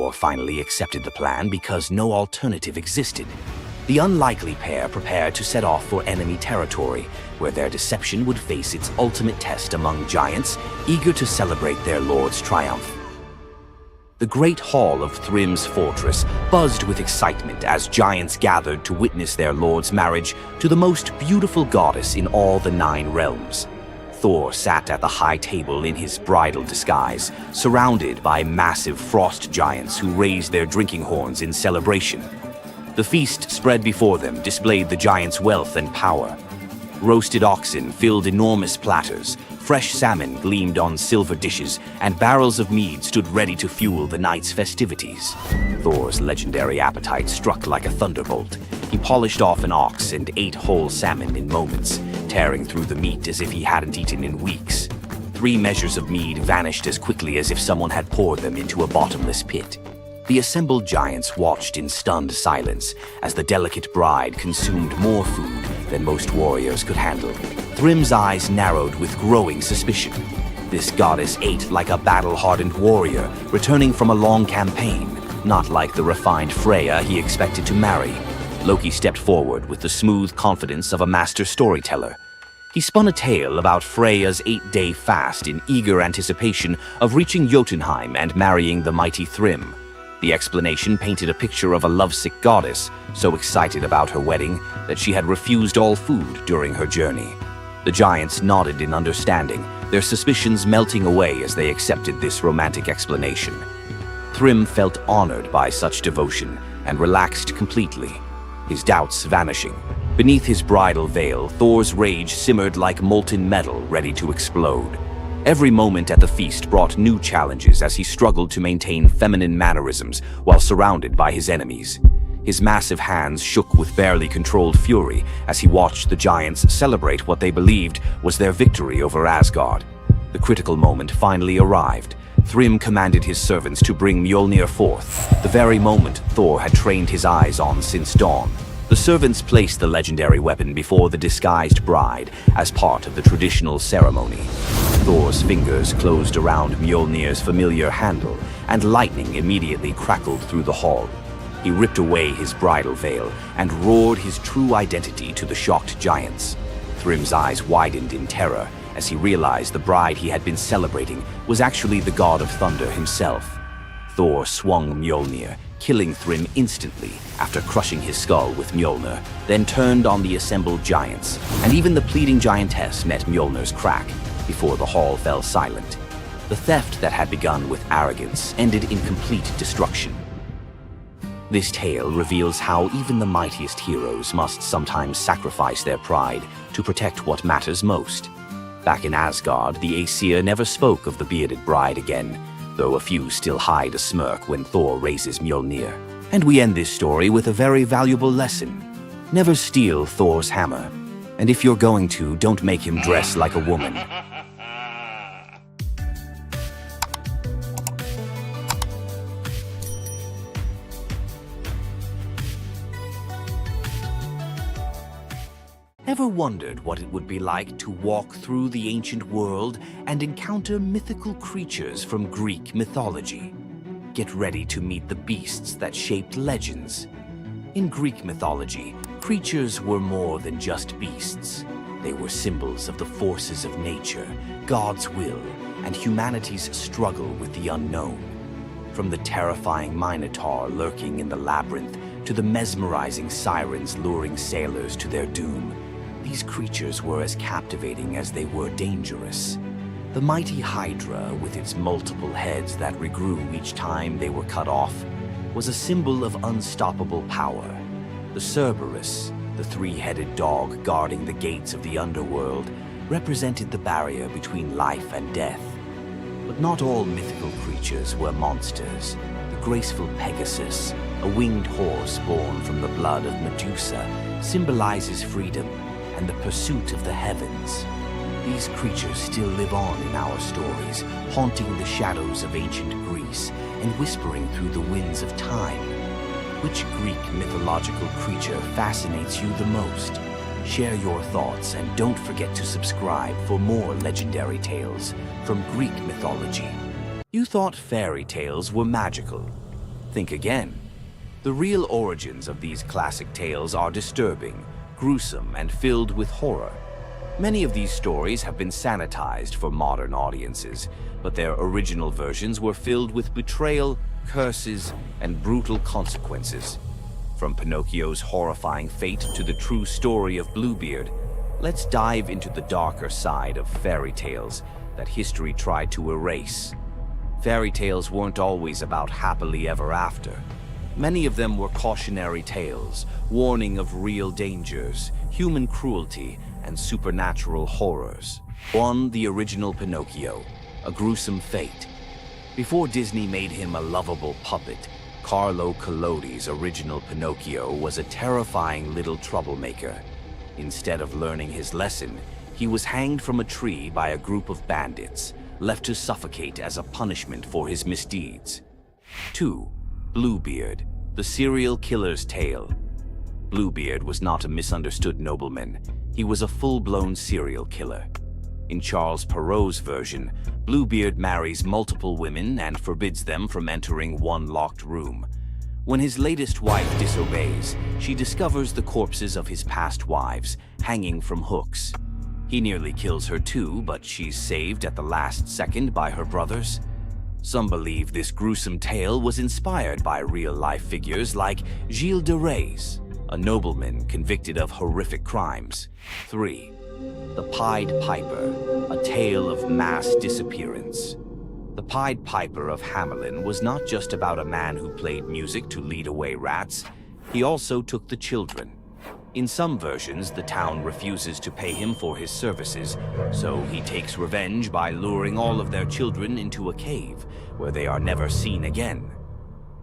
Thor finally accepted the plan because no alternative existed. The unlikely pair prepared to set off for enemy territory, where their deception would face its ultimate test among giants eager to celebrate their lord's triumph. The great hall of Thrym's fortress buzzed with excitement as giants gathered to witness their lord's marriage to the most beautiful goddess in all the 9 realms. Thor sat at the high table in his bridal disguise, surrounded by massive frost giants who raised their drinking horns in celebration. The feast spread before them displayed the giants' wealth and power. Roasted oxen filled enormous platters, fresh salmon gleamed on silver dishes, and barrels of mead stood ready to fuel the night's festivities. Thor's legendary appetite struck like a thunderbolt. He polished off an ox and ate whole salmon in moments, tearing through the meat as if he hadn't eaten in weeks. 3 measures of mead vanished as quickly as if someone had poured them into a bottomless pit. The assembled giants watched in stunned silence as the delicate bride consumed more food than most warriors could handle. Thrym's eyes narrowed with growing suspicion. This goddess ate like a battle-hardened warrior, returning from a long campaign, not like the refined Freya he expected to marry. Loki stepped forward with the smooth confidence of a master storyteller. He spun a tale about Freya's 8-day fast in eager anticipation of reaching Jotunheim and marrying the mighty Thrym. The explanation painted a picture of a lovesick goddess, so excited about her wedding that she had refused all food during her journey. The giants nodded in understanding, their suspicions melting away as they accepted this romantic explanation. Thrym felt honored by such devotion and relaxed completely, his doubts vanishing. Beneath his bridal veil, Thor's rage simmered like molten metal ready to explode. Every moment at the feast brought new challenges as he struggled to maintain feminine mannerisms while surrounded by his enemies. His massive hands shook with barely controlled fury as he watched the giants celebrate what they believed was their victory over Asgard. The critical moment finally arrived. Thrym commanded his servants to bring Mjolnir forth, the very moment Thor had trained his eyes on since dawn. The servants placed the legendary weapon before the disguised bride as part of the traditional ceremony. Thor's fingers closed around Mjolnir's familiar handle, and lightning immediately crackled through the hall. He ripped away his bridal veil and roared his true identity to the shocked giants. Thrym's eyes widened in terror as he realized the bride he had been celebrating was actually the god of thunder himself. Thor swung Mjolnir, killing Thrym instantly after crushing his skull with Mjolnir, then turned on the assembled giants, and even the pleading giantess met Mjolnir's crack before the hall fell silent. The theft that had begun with arrogance ended in complete destruction. This tale reveals how even the mightiest heroes must sometimes sacrifice their pride to protect what matters most. Back in Asgard, the Aesir never spoke of the bearded bride again, though a few still hide a smirk when Thor raises Mjolnir. And we end this story with a very valuable lesson. Never steal Thor's hammer. And if you're going to, don't make him dress like a woman. Ever wondered what it would be like to walk through the ancient world and encounter mythical creatures from Greek mythology? Get ready to meet the beasts that shaped legends. In Greek mythology, creatures were more than just beasts. They were symbols of the forces of nature, God's will, and humanity's struggle with the unknown. From the terrifying Minotaur lurking in the labyrinth to the mesmerizing sirens luring sailors to their doom, these creatures were as captivating as they were dangerous. The mighty Hydra, with its multiple heads that regrew each time they were cut off, was a symbol of unstoppable power. The Cerberus, the 3-headed dog guarding the gates of the underworld, represented the barrier between life and death. But not all mythical creatures were monsters. The graceful Pegasus, a winged horse born from the blood of Medusa, symbolizes freedom and the pursuit of the heavens. These creatures still live on in our stories, haunting the shadows of ancient Greece and whispering through the winds of time. Which Greek mythological creature fascinates you the most? Share your thoughts and don't forget to subscribe for more legendary tales from Greek mythology. You thought fairy tales were magical. Think again. The real origins of these classic tales are disturbing, gruesome, and filled with horror. Many of these stories have been sanitized for modern audiences, but their original versions were filled with betrayal, curses, and brutal consequences. From Pinocchio's horrifying fate to the true story of Bluebeard, let's dive into the darker side of fairy tales that history tried to erase. Fairy tales weren't always about happily ever after. Many of them were cautionary tales, warning of real dangers, human cruelty, and supernatural horrors. 1. The original Pinocchio, a gruesome fate. Before Disney made him a lovable puppet, Carlo Collodi's original Pinocchio was a terrifying little troublemaker. Instead of learning his lesson, he was hanged from a tree by a group of bandits, left to suffocate as a punishment for his misdeeds. 2. Bluebeard, the serial killer's tale. Bluebeard was not a misunderstood nobleman. He was a full-blown serial killer. In Charles Perrault's version, Bluebeard marries multiple women and forbids them from entering one locked room. When his latest wife disobeys, she discovers the corpses of his past wives hanging from hooks. He nearly kills her too, but she's saved at the last second by her brothers. Some believe this gruesome tale was inspired by real-life figures like Gilles de Rais, a nobleman convicted of horrific crimes. 3. The Pied Piper, a tale of mass disappearance. The Pied Piper of Hamelin was not just about a man who played music to lead away rats. He also took the children. In some versions, the town refuses to pay him for his services, so he takes revenge by luring all of their children into a cave, where they are never seen again.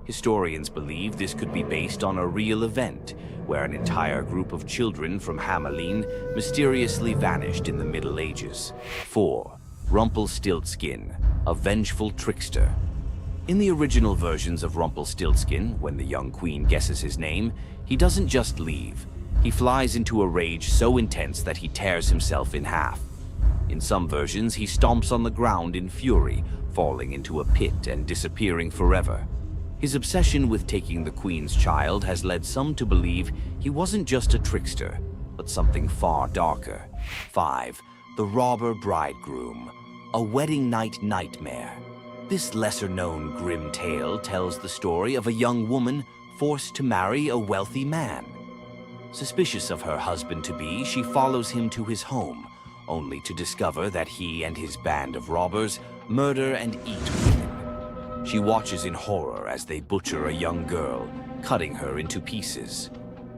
Historians believe this could be based on a real event, where an entire group of children from Hamelin mysteriously vanished in the Middle Ages. 4. Rumpelstiltskin, a vengeful trickster. In the original versions of Rumpelstiltskin, when the young queen guesses his name, he doesn't just leave. He flies into a rage so intense that he tears himself in half. In some versions, he stomps on the ground in fury, falling into a pit and disappearing forever. His obsession with taking the queen's child has led some to believe he wasn't just a trickster, but something far darker. 5. The Robber Bridegroom, a wedding night nightmare. This lesser-known grim tale tells the story of a young woman forced to marry a wealthy man. Suspicious of her husband-to-be, she follows him to his home, only to discover that he and his band of robbers murder and eat women. She watches in horror as they butcher a young girl, cutting her into pieces.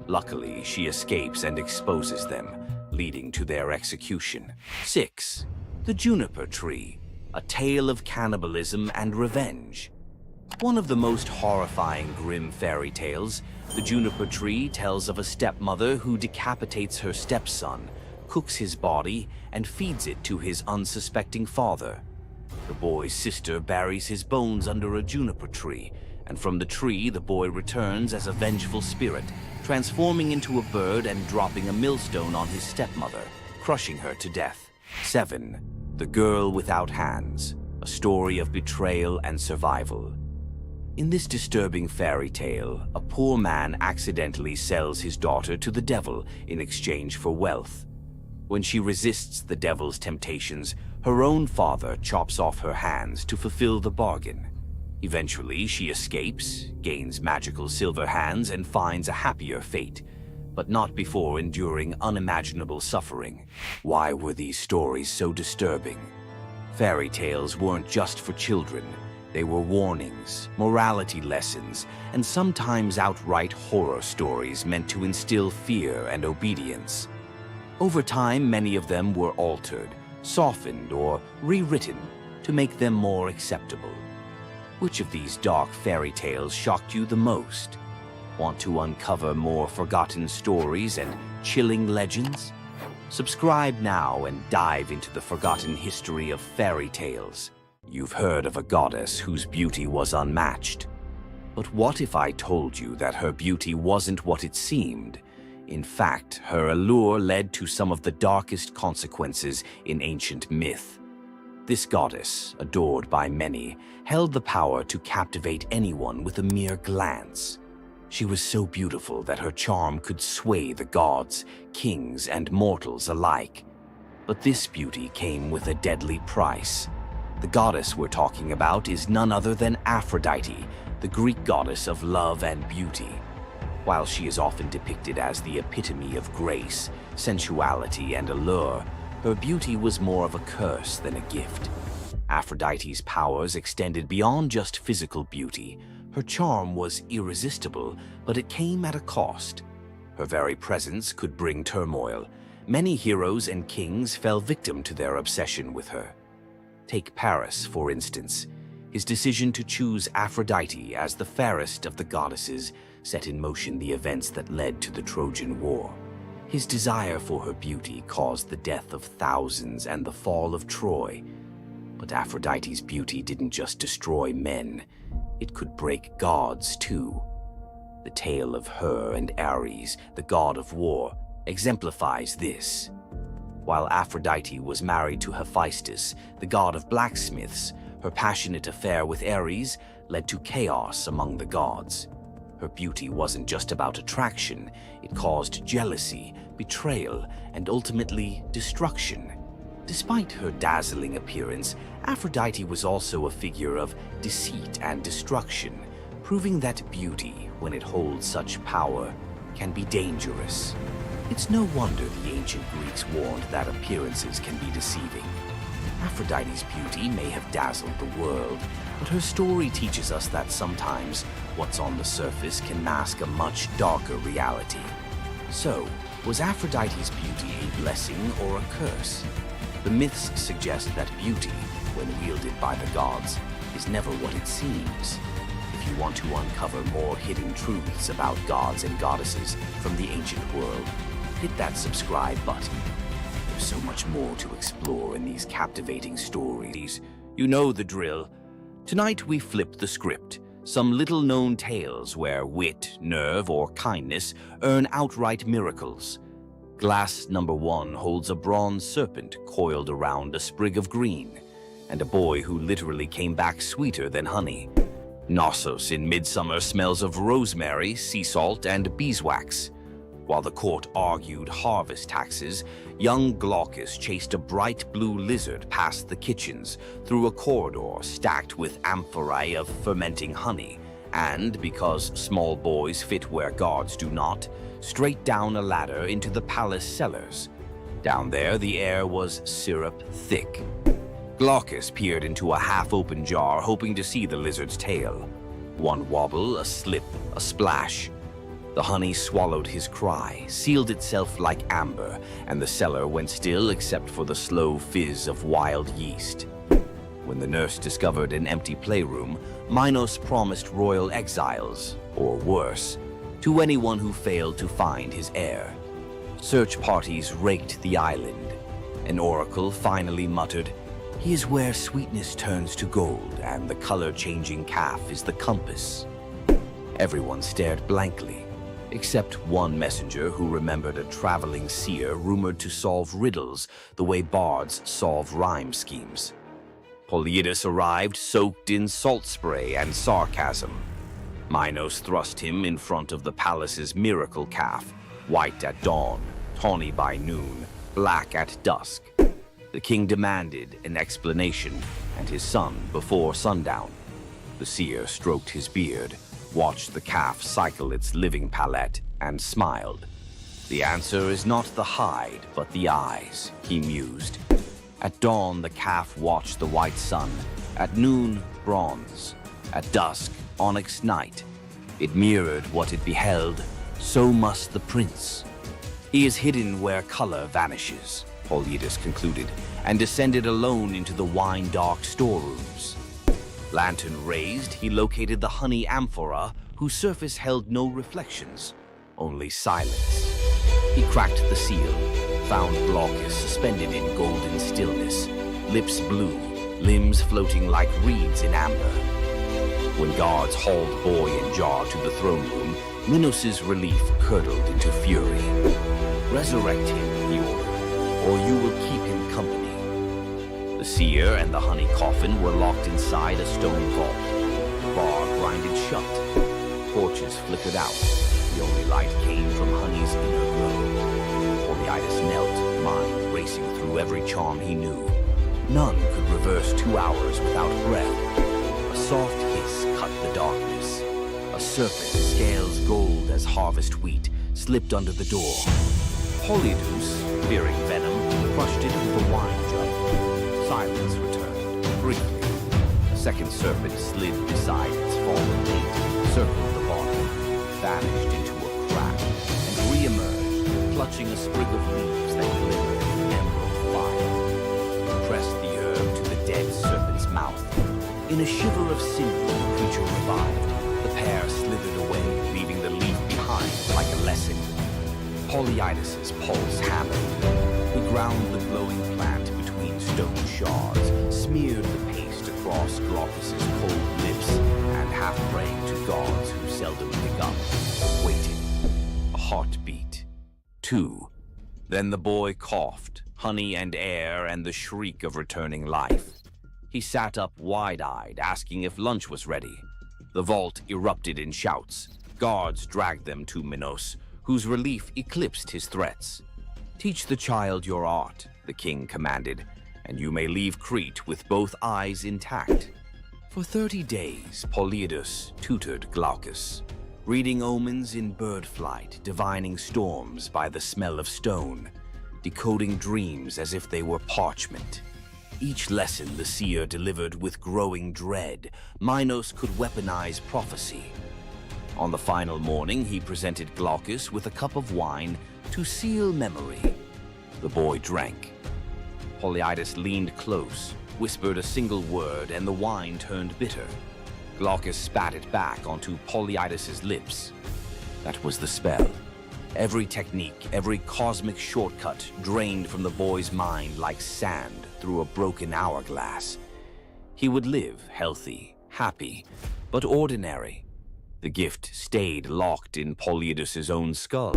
Luckily, she escapes and exposes them, leading to their execution. 6. The Juniper Tree, a tale of cannibalism and revenge. One of the most horrifying grim fairy tales, The Juniper Tree tells of a stepmother who decapitates her stepson, cooks his body, and feeds it to his unsuspecting father. The boy's sister buries his bones under a juniper tree, and from the tree the boy returns as a vengeful spirit, transforming into a bird and dropping a millstone on his stepmother, crushing her to death. 7. The Girl Without Hands, a story of betrayal and survival. In this disturbing fairy tale, a poor man accidentally sells his daughter to the devil in exchange for wealth. When she resists the devil's temptations, her own father chops off her hands to fulfill the bargain. Eventually, she escapes, gains magical silver hands, and finds a happier fate, but not before enduring unimaginable suffering. Why were these stories so disturbing? Fairy tales weren't just for children. They were warnings, morality lessons, and sometimes outright horror stories meant to instill fear and obedience. Over time, many of them were altered, softened, or rewritten to make them more acceptable. Which of these dark fairy tales shocked you the most? Want to uncover more forgotten stories and chilling legends? Subscribe now and dive into the forgotten history of fairy tales. You've heard of a goddess whose beauty was unmatched. But what if I told you that her beauty wasn't what it seemed? In fact, her allure led to some of the darkest consequences in ancient myth. This goddess, adored by many, held the power to captivate anyone with a mere glance. She was so beautiful that her charm could sway the gods, kings, and mortals alike. But this beauty came with a deadly price. The goddess we're talking about is none other than Aphrodite, the Greek goddess of love and beauty. While she is often depicted as the epitome of grace, sensuality, and allure, her beauty was more of a curse than a gift. Aphrodite's powers extended beyond just physical beauty. Her charm was irresistible, but it came at a cost. Her very presence could bring turmoil. Many heroes and kings fell victim to their obsession with her. Take Paris, for instance. His decision to choose Aphrodite as the fairest of the goddesses set in motion the events that led to the Trojan War. His desire for her beauty caused the death of thousands and the fall of Troy. But Aphrodite's beauty didn't just destroy men, it could break gods too. The tale of her and Ares, the god of war, exemplifies this. While Aphrodite was married to Hephaestus, the god of blacksmiths, her passionate affair with Ares led to chaos among the gods. Her beauty wasn't just about attraction, it caused jealousy, betrayal, and ultimately destruction. Despite her dazzling appearance, Aphrodite was also a figure of deceit and destruction, proving that beauty, when it holds such power, can be dangerous. It's no wonder the ancient Greeks warned that appearances can be deceiving. Aphrodite's beauty may have dazzled the world, but her story teaches us that sometimes what's on the surface can mask a much darker reality. So, was Aphrodite's beauty a blessing or a curse? The myths suggest that beauty, when wielded by the gods, is never what it seems. If you want to uncover more hidden truths about gods and goddesses from the ancient world, hit that subscribe button. There's so much more to explore in these captivating stories. You know the drill. Tonight we flip the script. Some little-known tales where wit, nerve, or kindness earn outright miracles. Glass number 1 holds a bronze serpent coiled around a sprig of green, and a boy who literally came back sweeter than honey. Knossos in Midsummer smells of rosemary, sea salt, and beeswax. While the court argued harvest taxes, young Glaucus chased a bright blue lizard past the kitchens, through a corridor stacked with amphorae of fermenting honey, and, because small boys fit where gods do not, straight down a ladder into the palace cellars. Down there, the air was syrup thick. Glaucus peered into a half-open jar, hoping to see the lizard's tail. One wobble, a slip, a splash. The honey swallowed his cry, sealed itself like amber, and the cellar went still except for the slow fizz of wild yeast. When the nurse discovered an empty playroom, Minos promised royal exiles, or worse, to anyone who failed to find his heir. Search parties raked the island. An oracle finally muttered, "He is where sweetness turns to gold, and the color-changing calf is the compass." Everyone stared blankly, except one messenger who remembered a traveling seer rumored to solve riddles the way bards solve rhyme schemes. Polyidus arrived soaked in salt spray and sarcasm. Minos thrust him in front of the palace's miracle calf, white at dawn, tawny by noon, black at dusk. The king demanded an explanation, and his son before sundown. The seer stroked his beard, watched the calf cycle its living palette, and smiled. "The answer is not the hide, but the eyes," he mused. At dawn, the calf watched the white sun. At noon, bronze. At dusk, onyx night. It mirrored what it beheld. So must the prince. "He is hidden where color vanishes," Polyidus concluded, and descended alone into the wine-dark storerooms. Lantern raised, he located the honey amphora, whose surface held no reflections, only silence. He cracked the seal, found Glaucus suspended in golden stillness, lips blue, limbs floating like reeds in amber. When guards hauled boy and jar to the throne room, Minos' relief curdled into fury. "Resurrect him," he ordered, "or you will keep him company." The The seer and the honey coffin were locked inside a stone vault. The bar grinded shut. Torches flickered out. The only light came from honey's inner glow. Polyidus knelt, mind racing through every charm he knew. None could reverse 2 hours without breath. A soft hiss cut the darkness. A serpent, scales gold as harvest wheat, slipped under the door. Polyidus, fearing venom, crushed it with a wine jug. Silence returned, briefly. A second serpent slid beside its fallen mate, circled the bottom, vanished into a crack, and re-emerged, clutching a sprig of leaves that glimmered in emerald fire. Pressed the herb to the dead serpent's mouth. In a shiver of sinew, the creature revived. The pair slithered away, leaving the leaf behind like a lesson. Polyidus's pulse hammered. He ground the glowing plant between stone shards, smeared the paste across Glaucus's cold lips, and half praying to gods who seldom pick up, waited. A heartbeat. 2. Then the boy coughed, honey and air and the shriek of returning life. He sat up wide-eyed, asking if lunch was ready. The vault erupted in shouts. Guards dragged them to Minos, whose relief eclipsed his threats. "Teach the child your art," the king commanded, "and you may leave Crete with both eyes intact." For 30 days, Polyidus tutored Glaucus, reading omens in bird flight, divining storms by the smell of stone, decoding dreams as if they were parchment. Each lesson the seer delivered with growing dread. Minos could weaponize prophecy. On the final morning, he presented Glaucus with a cup of wine to seal memory. The boy drank. Polyidus leaned close, whispered a single word, and the wine turned bitter. Glaucus spat it back onto Polyidus's lips. That was the spell. Every technique, every cosmic shortcut drained from the boy's mind like sand through a broken hourglass. He would live healthy, happy, but ordinary. The gift stayed locked in Polyidus's own skull.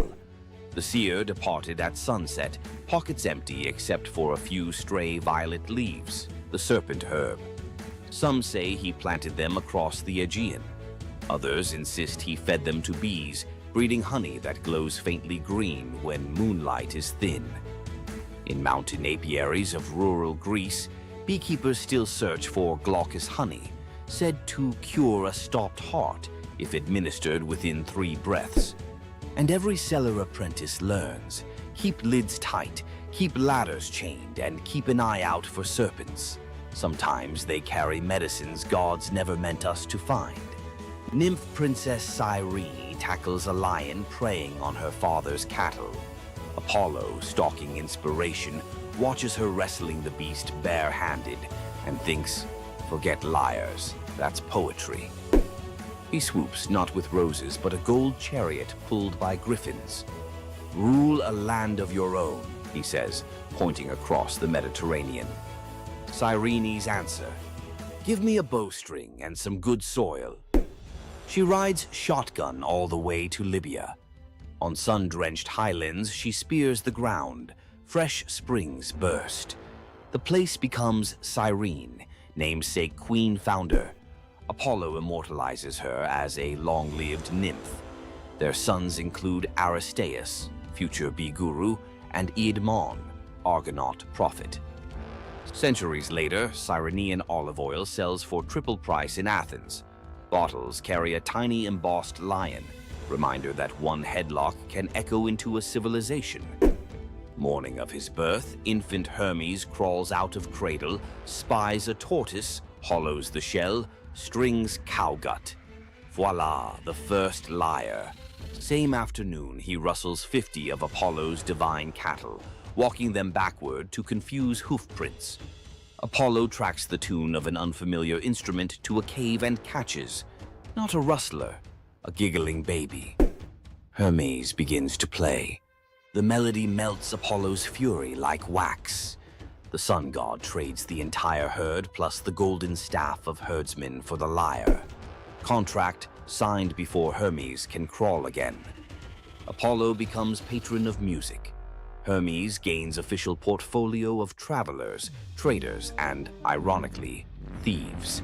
The seer departed at sunset, pockets empty except for a few stray violet leaves, the serpent herb. Some say he planted them across the Aegean. Others insist he fed them to bees, breeding honey that glows faintly green when moonlight is thin. In mountain apiaries of rural Greece, beekeepers still search for Glaucus honey, said to cure a stopped heart if administered within 3 breaths. And every cellar apprentice learns, keep lids tight, keep ladders chained, and keep an eye out for serpents. Sometimes they carry medicines gods never meant us to find. Nymph Princess Cyrene tackles a lion preying on her father's cattle. Apollo, stalking inspiration, watches her wrestling the beast bare-handed and thinks, forget liars, that's poetry. He swoops not with roses, but a gold chariot pulled by griffins. Rule a land of your own, he says, pointing across the Mediterranean. Cyrene's answer, give me a bowstring and some good soil. She rides shotgun all the way to Libya. On sun-drenched highlands, she spears the ground. Fresh springs burst. The place becomes Cyrene, namesake queen founder. Apollo immortalizes her as a long-lived nymph. Their sons include Aristaeus, future bee guru, and Eadmon, Argonaut prophet. Centuries later, Cyrenean olive oil sells for triple price in Athens. Bottles carry a tiny embossed lion, reminder that one headlock can echo into a civilization. Morning of his birth, infant Hermes crawls out of cradle, spies a tortoise, hollows the shell, strings cowgut. Voila, the first lyre. Same afternoon, he rustles 50 of Apollo's divine cattle, walking them backward to confuse hoofprints. Apollo tracks the tune of an unfamiliar instrument to a cave and catches, not a rustler, a giggling baby. Hermes begins to play. The melody melts Apollo's fury like wax. The sun god trades the entire herd plus the golden staff of herdsmen for the lyre. Contract signed before Hermes can crawl again. Apollo becomes patron of music. Hermes gains official portfolio of travelers, traders, and, ironically, thieves.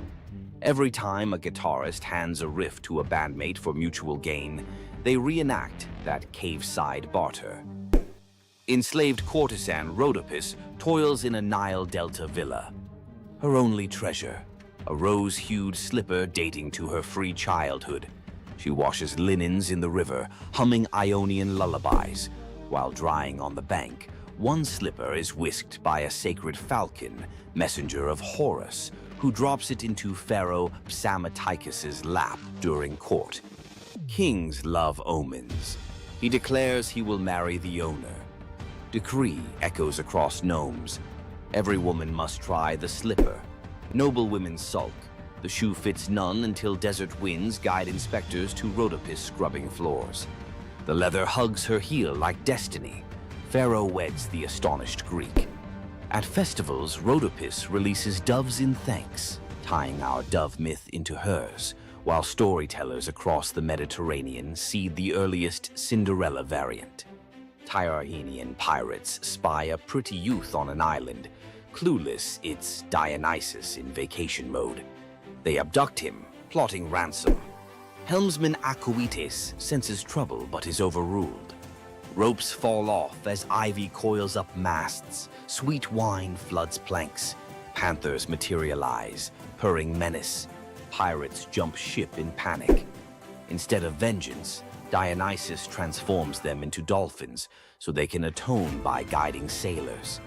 Every time a guitarist hands a riff to a bandmate for mutual gain, they reenact that cave-side barter. Enslaved courtesan Rhodopis toils in a Nile Delta villa. Her only treasure, a rose-hued slipper dating to her free childhood. She washes linens in the river, humming Ionian lullabies. While drying on the bank, one slipper is whisked by a sacred falcon, messenger of Horus, who drops it into Pharaoh Psamatechus's lap during court. Kings love omens. He declares he will marry the owner. Decree echoes across gnomes. Every woman must try the slipper. Noble women sulk. The shoe fits none until desert winds guide inspectors to Rhodopis scrubbing floors. The leather hugs her heel like destiny. Pharaoh weds the astonished Greek. At festivals, Rhodopis releases doves in thanks, tying our dove myth into hers, while storytellers across the Mediterranean seed the earliest Cinderella variant. Tyrrhenian pirates spy a pretty youth on an island. Clueless, it's Dionysus in vacation mode. They abduct him, plotting ransom. Helmsman Acoetes senses trouble but is overruled. Ropes fall off as ivy coils up masts. Sweet wine floods planks. Panthers materialize, purring menace. Pirates jump ship in panic. Instead of vengeance, Dionysus transforms them into dolphins so they can atone by guiding sailors.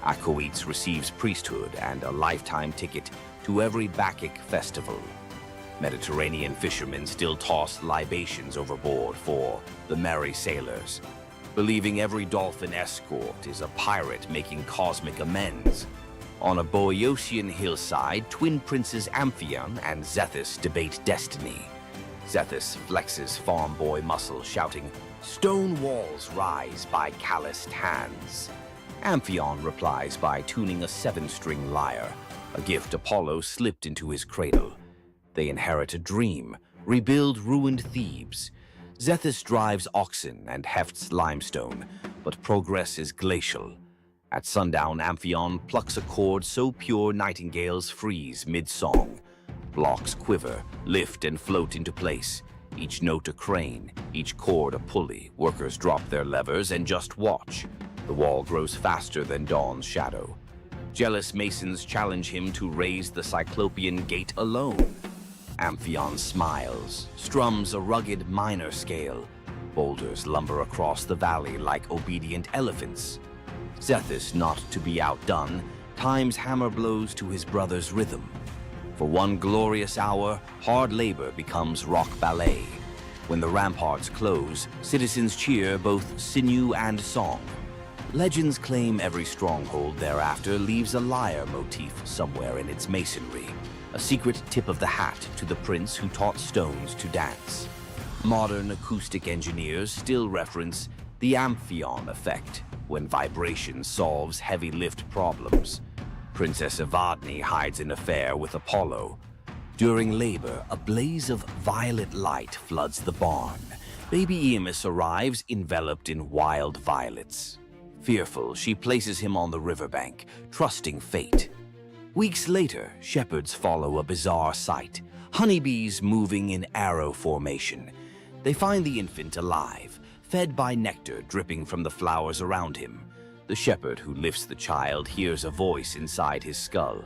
Acoetes receives priesthood and a lifetime ticket to every Bacchic festival. Mediterranean fishermen still toss libations overboard for the merry sailors, believing every dolphin escort is a pirate making cosmic amends. On a Boeotian hillside, twin princes Amphion and Zethus debate destiny. Zethus flexes farm boy muscle, shouting, "Stone walls rise by calloused hands." Amphion replies by tuning a 7-string lyre, a gift Apollo slipped into his cradle. They inherit a dream, rebuild ruined Thebes. Zethus drives oxen and hefts limestone, but progress is glacial. At sundown, Amphion plucks a chord so pure nightingales freeze mid-song. Blocks quiver, lift and float into place. Each note a crane, each chord a pulley. Workers drop their levers and just watch. The wall grows faster than dawn's shadow. Jealous masons challenge him to raise the Cyclopean gate alone. Amphion smiles, strums a rugged minor scale. Boulders lumber across the valley like obedient elephants. Zethus, not to be outdone, times hammer blows to his brother's rhythm. For one glorious hour, hard labor becomes rock ballet. When the ramparts close, citizens cheer both sinew and song. Legends claim every stronghold thereafter leaves a lyre motif somewhere in its masonry, a secret tip of the hat to the prince who taught stones to dance. Modern acoustic engineers still reference the Amphion effect when vibration solves heavy lift problems. Princess Evadne hides an affair with Apollo. During labor, a blaze of violet light floods the barn. Baby Eamus arrives enveloped in wild violets. Fearful, she places him on the riverbank, trusting fate. Weeks later, shepherds follow a bizarre sight. Honeybees moving in arrow formation. They find the infant alive, fed by nectar dripping from the flowers around him. The shepherd who lifts the child hears a voice inside his skull.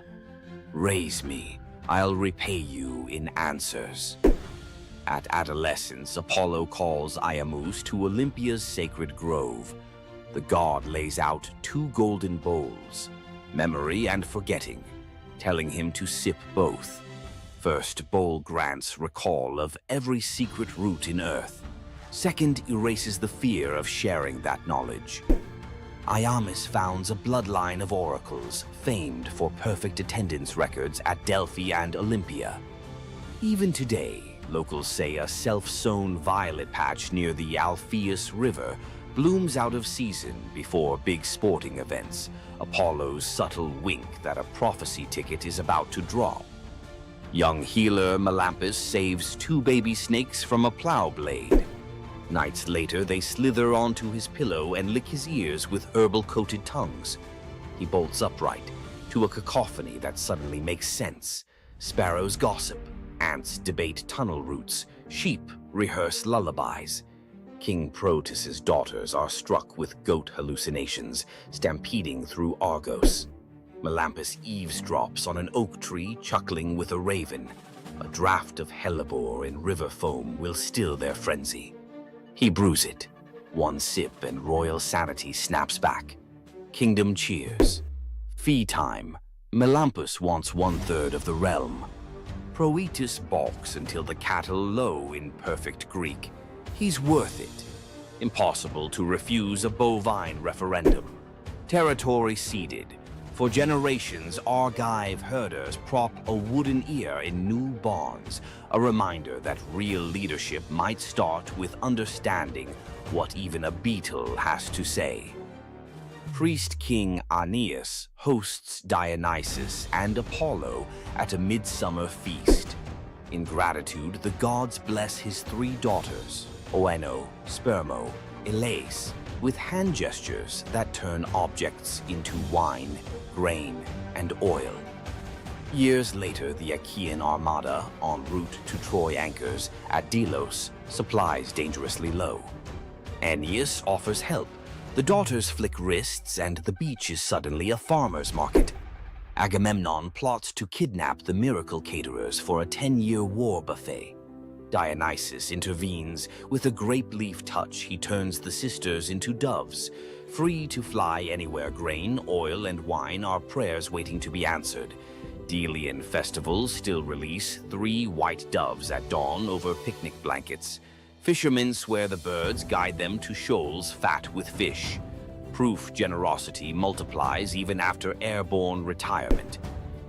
"Raise me, I'll repay you in answers." At adolescence, Apollo calls Iamus to Olympia's sacred grove. The god lays out 2 golden bowls, memory and forgetting, telling him to sip both. First bowl grants recall of every secret root in Earth. Second erases the fear of sharing that knowledge. Iamus founds a bloodline of oracles, famed for perfect attendance records at Delphi and Olympia. Even today, locals say a self-sown violet patch near the Alpheus River blooms out of season before big sporting events, Apollo's subtle wink that a prophecy ticket is about to drop. Young healer Melampus saves 2 baby snakes from a plow blade. Nights later, they slither onto his pillow and lick his ears with herbal-coated tongues. He bolts upright, to a cacophony that suddenly makes sense. Sparrows gossip, ants debate tunnel routes, sheep rehearse lullabies. King Proteus's daughters are struck with goat hallucinations, stampeding through Argos. Melampus eavesdrops on an oak tree, chuckling with a raven. A draught of hellebore in river foam will still their frenzy. He brews it. One sip and royal sanity snaps back. Kingdom cheers. Fee time. Melampus wants 1/3 of the realm. Proetus balks until the cattle low in perfect Greek. He's worth it. Impossible to refuse a bovine referendum. Territory ceded. For generations, Argive herders prop a wooden ear in new barns, a reminder that real leadership might start with understanding what even a beetle has to say. Priest King Aeneas hosts Dionysus and Apollo at a midsummer feast. In gratitude, the gods bless his 3 daughters, Oeno, Spermo, Elais, with hand gestures that turn objects into wine, grain, and oil. Years later, the Achaean armada, en route to Troy anchors at Delos, supplies dangerously low. Aeneas offers help. The daughters flick wrists, and the beach is suddenly a farmer's market. Agamemnon plots to kidnap the miracle caterers for a 10-year war buffet. Dionysus intervenes. With a grape leaf touch, he turns the sisters into doves. Free to fly anywhere, grain, oil, and wine are prayers waiting to be answered. Delian festivals still release 3 white doves at dawn over picnic blankets. Fishermen swear the birds guide them to shoals fat with fish. Proof generosity multiplies even after airborne retirement.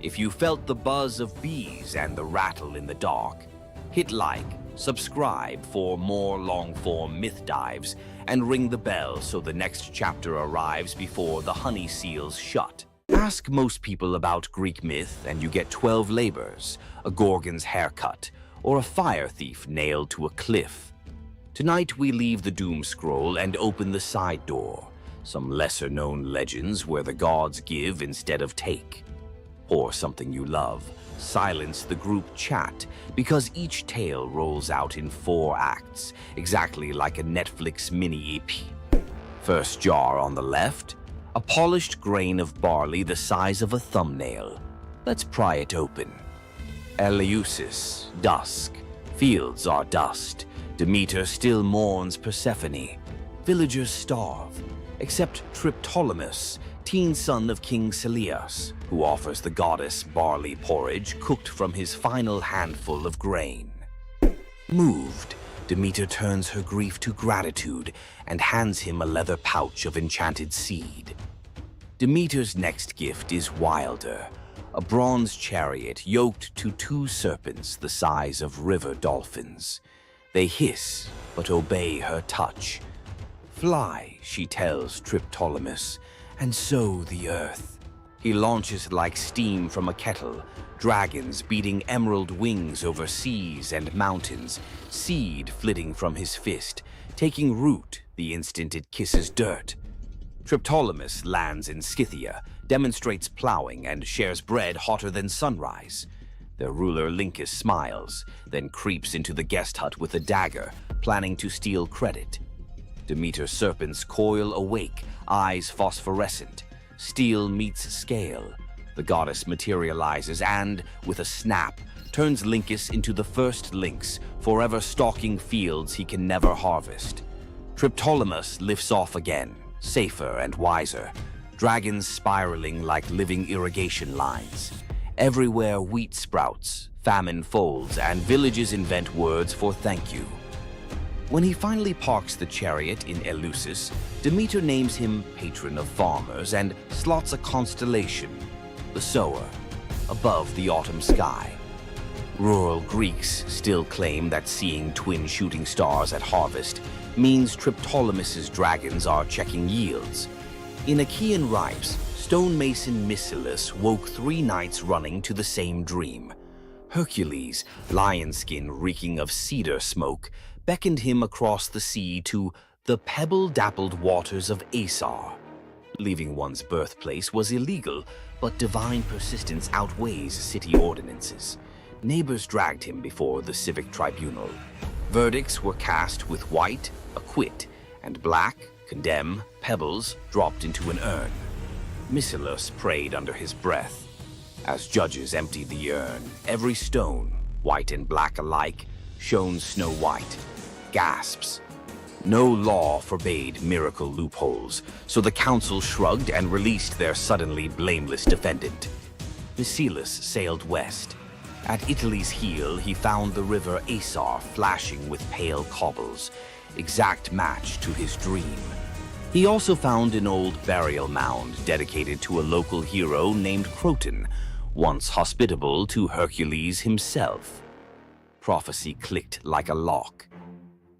If you felt the buzz of bees and the rattle in the dark, hit like, subscribe for more long-form myth dives, and ring the bell so the next chapter arrives before the honey seals shut. Ask most people about Greek myth and you get 12 labors, a Gorgon's haircut, or a fire thief nailed to a cliff. Tonight we leave the doom scroll and open the side door, some lesser-known legends where the gods give instead of take. Or something you love. Silence the group chat, because each tale rolls out in 4 acts, exactly like a Netflix mini-EP. First jar on the left, a polished grain of barley the size of a thumbnail. Let's pry it open. Eleusis, dusk. Fields are dust. Demeter still mourns Persephone. Villagers starve, except Triptolemus, teen son of King Celeus, who offers the goddess barley porridge cooked from his final handful of grain. Moved, Demeter turns her grief to gratitude and hands him a leather pouch of enchanted seed. Demeter's next gift is wilder, a bronze chariot yoked to 2 serpents the size of river dolphins. They hiss, but obey her touch. Fly, she tells Triptolemus, and sow the earth. He launches like steam from a kettle, dragons beating emerald wings over seas and mountains, seed flitting from his fist, taking root the instant it kisses dirt. Triptolemus lands in Scythia, demonstrates plowing, and shares bread hotter than sunrise. Their ruler Lincus smiles, then creeps into the guest hut with a dagger, planning to steal credit. Demeter's serpents coil awake, eyes phosphorescent. Steel meets scale. The goddess materializes and, with a snap, turns Lincus into the first lynx, forever stalking fields he can never harvest. Triptolemus lifts off again, safer and wiser, dragons spiraling like living irrigation lines. Everywhere wheat sprouts, famine folds, and villages invent words for thank you. When he finally parks the chariot in Eleusis, Demeter names him patron of farmers and slots a constellation, the sower, above the autumn sky. Rural Greeks still claim that seeing twin shooting stars at harvest means Triptolemus's dragons are checking yields. In Achaean ripes, stonemason Miscellus woke 3 nights running to the same dream. Hercules, lion skin reeking of cedar smoke, beckoned him across the sea to the pebble-dappled waters of Asar. Leaving one's birthplace was illegal, but divine persistence outweighs city ordinances. Neighbors dragged him before the civic tribunal. Verdicts were cast with white, acquit, and black, condemn, pebbles dropped into an urn. Mythicus prayed under his breath. As judges emptied the urn, every stone, white and black alike, shone snow-white. Gasps. No law forbade miracle loopholes, so the council shrugged and released their suddenly blameless defendant. Mythicus sailed west. At Italy's heel, he found the river Asar flashing with pale cobbles, exact match to his dream. He also found an old burial mound dedicated to a local hero named Croton, once hospitable to Hercules himself. Prophecy clicked like a lock.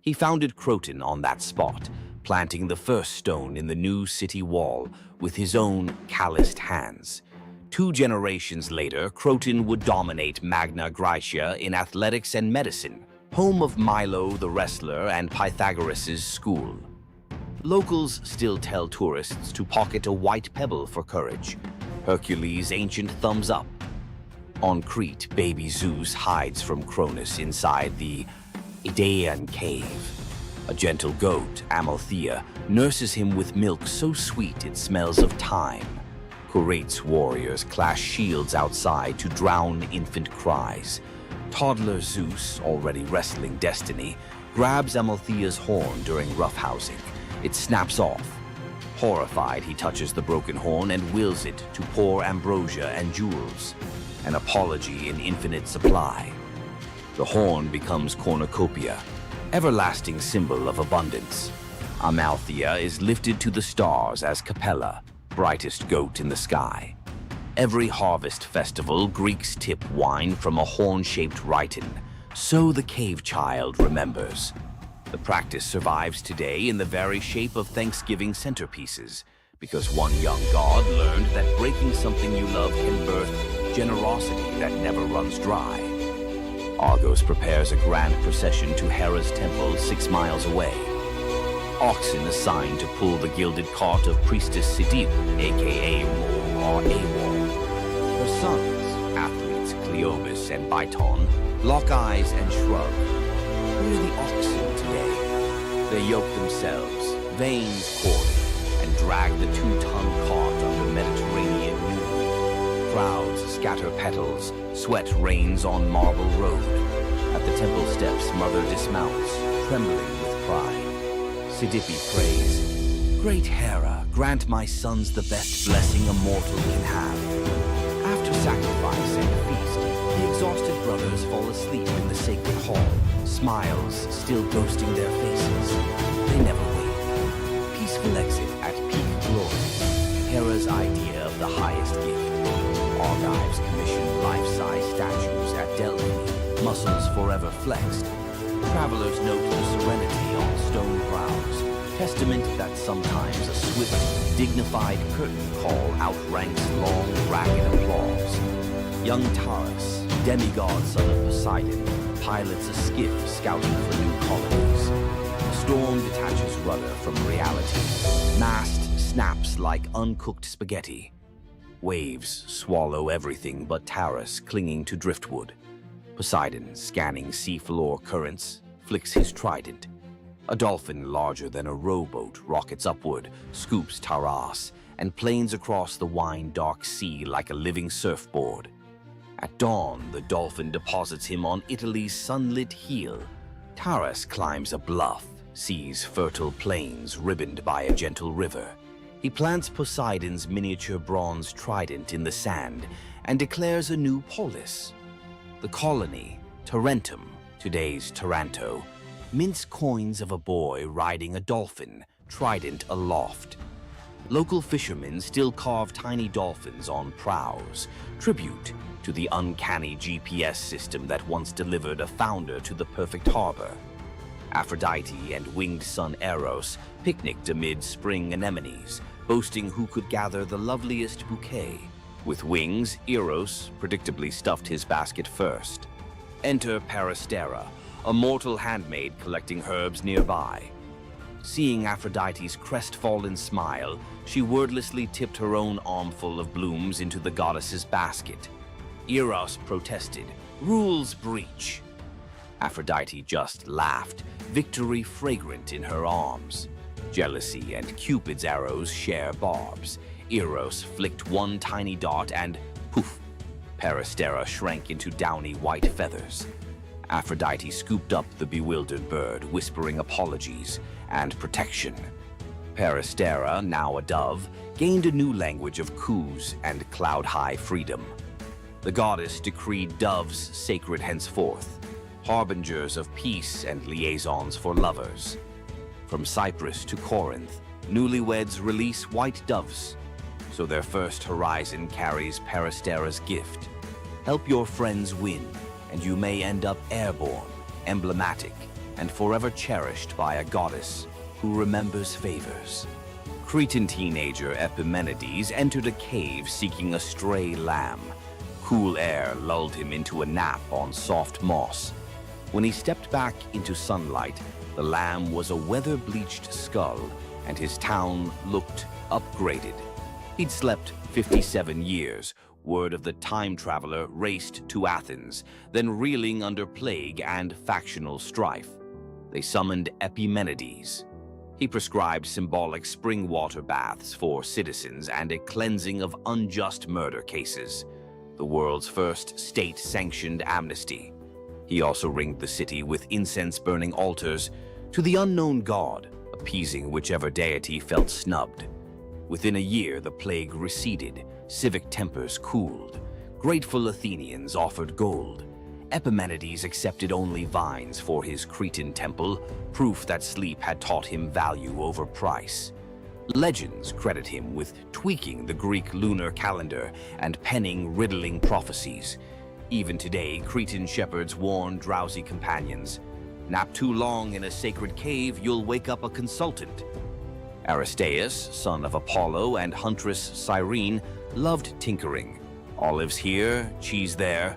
He founded Croton on that spot, planting the first stone in the new city wall with his own calloused hands. 2 generations later, Croton would dominate Magna Graecia in athletics and medicine, home of Milo the wrestler and Pythagoras' school. Locals still tell tourists to pocket a white pebble for courage. Hercules' ancient thumbs up. On Crete, baby Zeus hides from Cronus inside the Idaean cave. A gentle goat, Amalthea, nurses him with milk so sweet it smells of thyme. Curate's warriors clash shields outside to drown infant cries. Toddler Zeus, already wrestling destiny, grabs Amalthea's horn during roughhousing. It snaps off. Horrified, he touches the broken horn and wills it to pour ambrosia and jewels, an apology in infinite supply. The horn becomes cornucopia, everlasting symbol of abundance. Amalthea is lifted to the stars as Capella, brightest goat in the sky. Every harvest festival, Greeks tip wine from a horn-shaped rhyton, so the cave child remembers. The practice survives today in the very shape of Thanksgiving centerpieces, because one young god learned that breaking something you love can birth generosity that never runs dry. Argos prepares a grand procession to Hera's temple 6 miles away. Oxen assigned to pull the gilded cart of Priestess Sidip, aka Mor or Awor. Her sons, athletes Cleobus and Biton, lock eyes and shrug. Who are the oxen today? They yoke themselves, veins corded, and drag the 2-ton cart under Mediterranean noon. Crowds scatter petals, sweat rains on marble road. At the temple steps, mother dismounts, trembling with pride. Sidippe prays, "Great Hera, grant my sons the best blessing a mortal can have." After sacrifice and feast, the exhausted brothers fall asleep in the sacred hall, smiles still ghosting their faces. They never wake. Peaceful exit at peak glory. Hera's idea of the highest gift. Argives commissioned life-size statues at Delphi, muscles forever flexed. Travelers note the serenity on stone brows, testament that sometimes a swift, dignified curtain call outranks long, ragged applause. Young Taurus, demigod son of Poseidon, pilots a skiff scouting for new colonies. The storm detaches rudder from reality. Mast snaps like uncooked spaghetti. Waves swallow everything but Taurus clinging to driftwood. Poseidon, scanning seafloor currents, flicks his trident. A dolphin larger than a rowboat rockets upward, scoops Taurus, and planes across the wine-dark sea like a living surfboard. At dawn, the dolphin deposits him on Italy's sunlit heel. Taurus climbs a bluff, sees fertile plains ribboned by a gentle river. He plants Poseidon's miniature bronze trident in the sand and declares a new polis. The colony, Tarentum, today's Taranto, mints coins of a boy riding a dolphin, trident aloft. Local fishermen still carve tiny dolphins on prows, tribute to the uncanny GPS system that once delivered a founder to the perfect harbor. Aphrodite and winged son Eros picnicked amid spring anemones, boasting who could gather the loveliest bouquet. With wings, Eros predictably stuffed his basket first. Enter Peristera, a mortal handmaid collecting herbs nearby. Seeing Aphrodite's crestfallen smile, she wordlessly tipped her own armful of blooms into the goddess's basket. Eros protested, "Rules breach." Aphrodite just laughed, victory fragrant in her arms. Jealousy and Cupid's arrows share barbs. Eros flicked one tiny dart and poof, Peristera shrank into downy white feathers. Aphrodite scooped up the bewildered bird, whispering apologies and protection. Peristera, now a dove, gained a new language of coos and cloud-high freedom. The goddess decreed doves sacred henceforth, harbingers of peace and liaisons for lovers. From Cyprus to Corinth, newlyweds release white doves, so their first horizon carries Peristera's gift. Help your friends win, and you may end up airborne, emblematic, and forever cherished by a goddess who remembers favors. Cretan teenager Epimenides entered a cave seeking a stray lamb. Cool air lulled him into a nap on soft moss. When he stepped back into sunlight, the lamb was a weather-bleached skull, and his town looked upgraded. He'd slept 57 years. Word of the time traveler raced to Athens, then reeling under plague and factional strife. They summoned Epimenides. He prescribed symbolic spring water baths for citizens and a cleansing of unjust murder cases, the world's first state-sanctioned amnesty. He also ringed the city with incense-burning altars to the unknown god, appeasing whichever deity felt snubbed. Within a year, the plague receded, civic tempers cooled. Grateful Athenians offered gold. Epimenides accepted only vines for his Cretan temple, proof that sleep had taught him value over price. Legends credit him with tweaking the Greek lunar calendar and penning riddling prophecies. Even today, Cretan shepherds warn drowsy companions. Nap too long in a sacred cave, you'll wake up a consultant. Aristaeus, son of Apollo and huntress Cyrene, loved tinkering. Olives here, cheese there.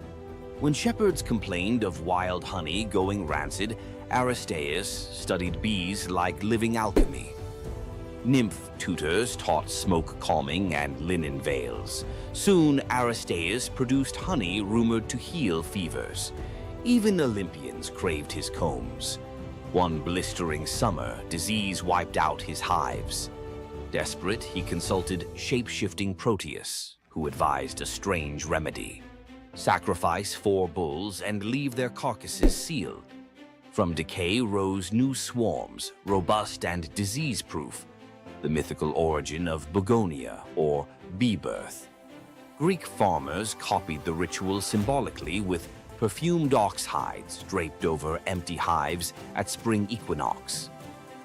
When shepherds complained of wild honey going rancid, Aristaeus studied bees like living alchemy. Nymph tutors taught smoke calming and linen veils. Soon Aristaeus produced honey rumored to heal fevers. Even Olympians craved his combs. One blistering summer, disease wiped out his hives. Desperate, he consulted shape-shifting Proteus, who advised a strange remedy. Sacrifice 4 bulls and leave their carcasses sealed. From decay rose new swarms, robust and disease-proof, the mythical origin of begonia, or bee birth. Greek farmers copied the ritual symbolically with perfumed ox hides draped over empty hives at spring equinox.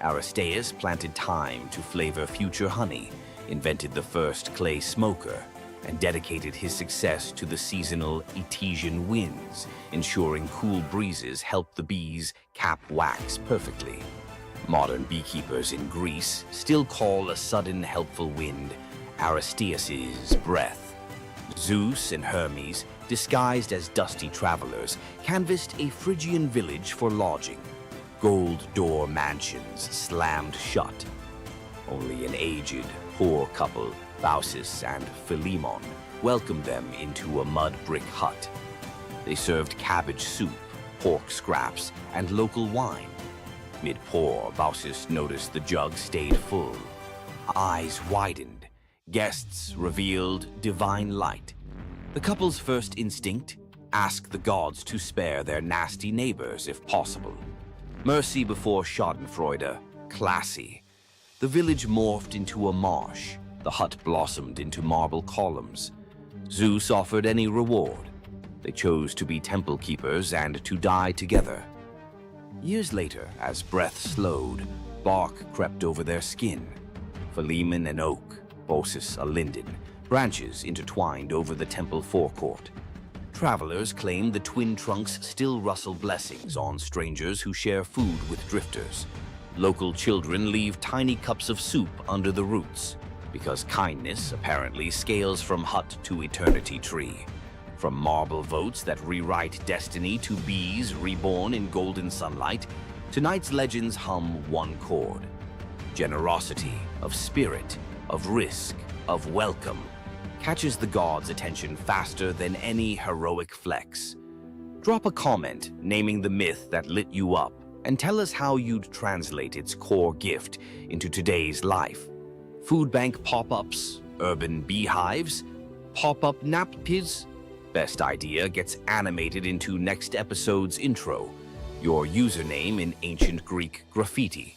Aristaeus planted thyme to flavor future honey, invented the first clay smoker, and dedicated his success to the seasonal Etesian winds, ensuring cool breezes helped the bees cap wax perfectly. Modern beekeepers in Greece still call a sudden helpful wind Aristaeus's breath. Zeus and Hermes, disguised as dusty travelers, canvassed a Phrygian village for lodging. Gold door mansions slammed shut. Only an aged, poor couple, Baucis and Philemon, welcomed them into a mud brick hut. They served cabbage soup, pork scraps, and local wine. Mid-pour, Baucis noticed the jug stayed full. Eyes widened. Guests revealed divine light. The couple's first instinct? Ask the gods to spare their nasty neighbors if possible. Mercy before schadenfreude, classy. The village morphed into a marsh. The hut blossomed into marble columns. Zeus offered any reward. They chose to be temple keepers and to die together. Years later, as breath slowed, bark crept over their skin. Philemon an oak, Baucis a linden, branches intertwined over the temple forecourt. Travelers claim the twin trunks still rustle blessings on strangers who share food with drifters. Local children leave tiny cups of soup under the roots, because kindness apparently scales from hut to eternity tree. From marble votes that rewrite destiny to bees reborn in golden sunlight, tonight's legends hum one chord. Generosity, of spirit, of risk, of welcome, catches the gods' attention faster than any heroic flex. Drop a comment naming the myth that lit you up and tell us how you'd translate its core gift into today's life. Food bank pop-ups, urban beehives, pop-up nappies. Best idea gets animated into next episode's intro, your username in ancient Greek graffiti.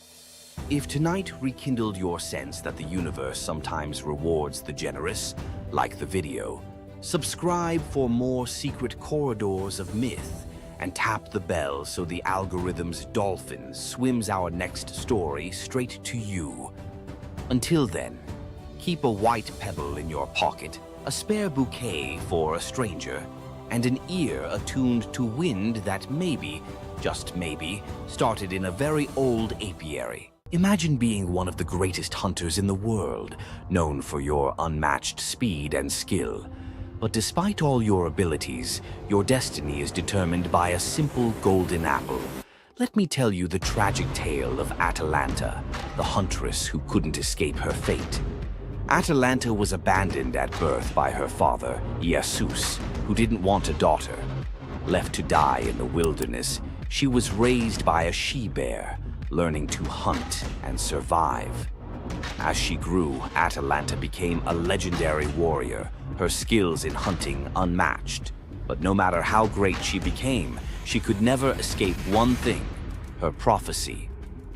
If tonight rekindled your sense that the universe sometimes rewards the generous, like the video, subscribe for more secret corridors of myth and tap the bell so the algorithm's dolphin swims our next story straight to you. Until then, keep a white pebble in your pocket, a spare bouquet for a stranger, and an ear attuned to wind that maybe, just maybe, started in a very old apiary. Imagine being one of the greatest hunters in the world, known for your unmatched speed and skill. But despite all your abilities, your destiny is determined by a simple golden apple. Let me tell you the tragic tale of Atalanta, the huntress who couldn't escape her fate. Atalanta was abandoned at birth by her father, Zeus, who didn't want a daughter. Left to die in the wilderness, she was raised by a she-bear, learning to hunt and survive. As she grew, Atalanta became a legendary warrior, her skills in hunting unmatched. But no matter how great she became, she could never escape one thing: her prophecy.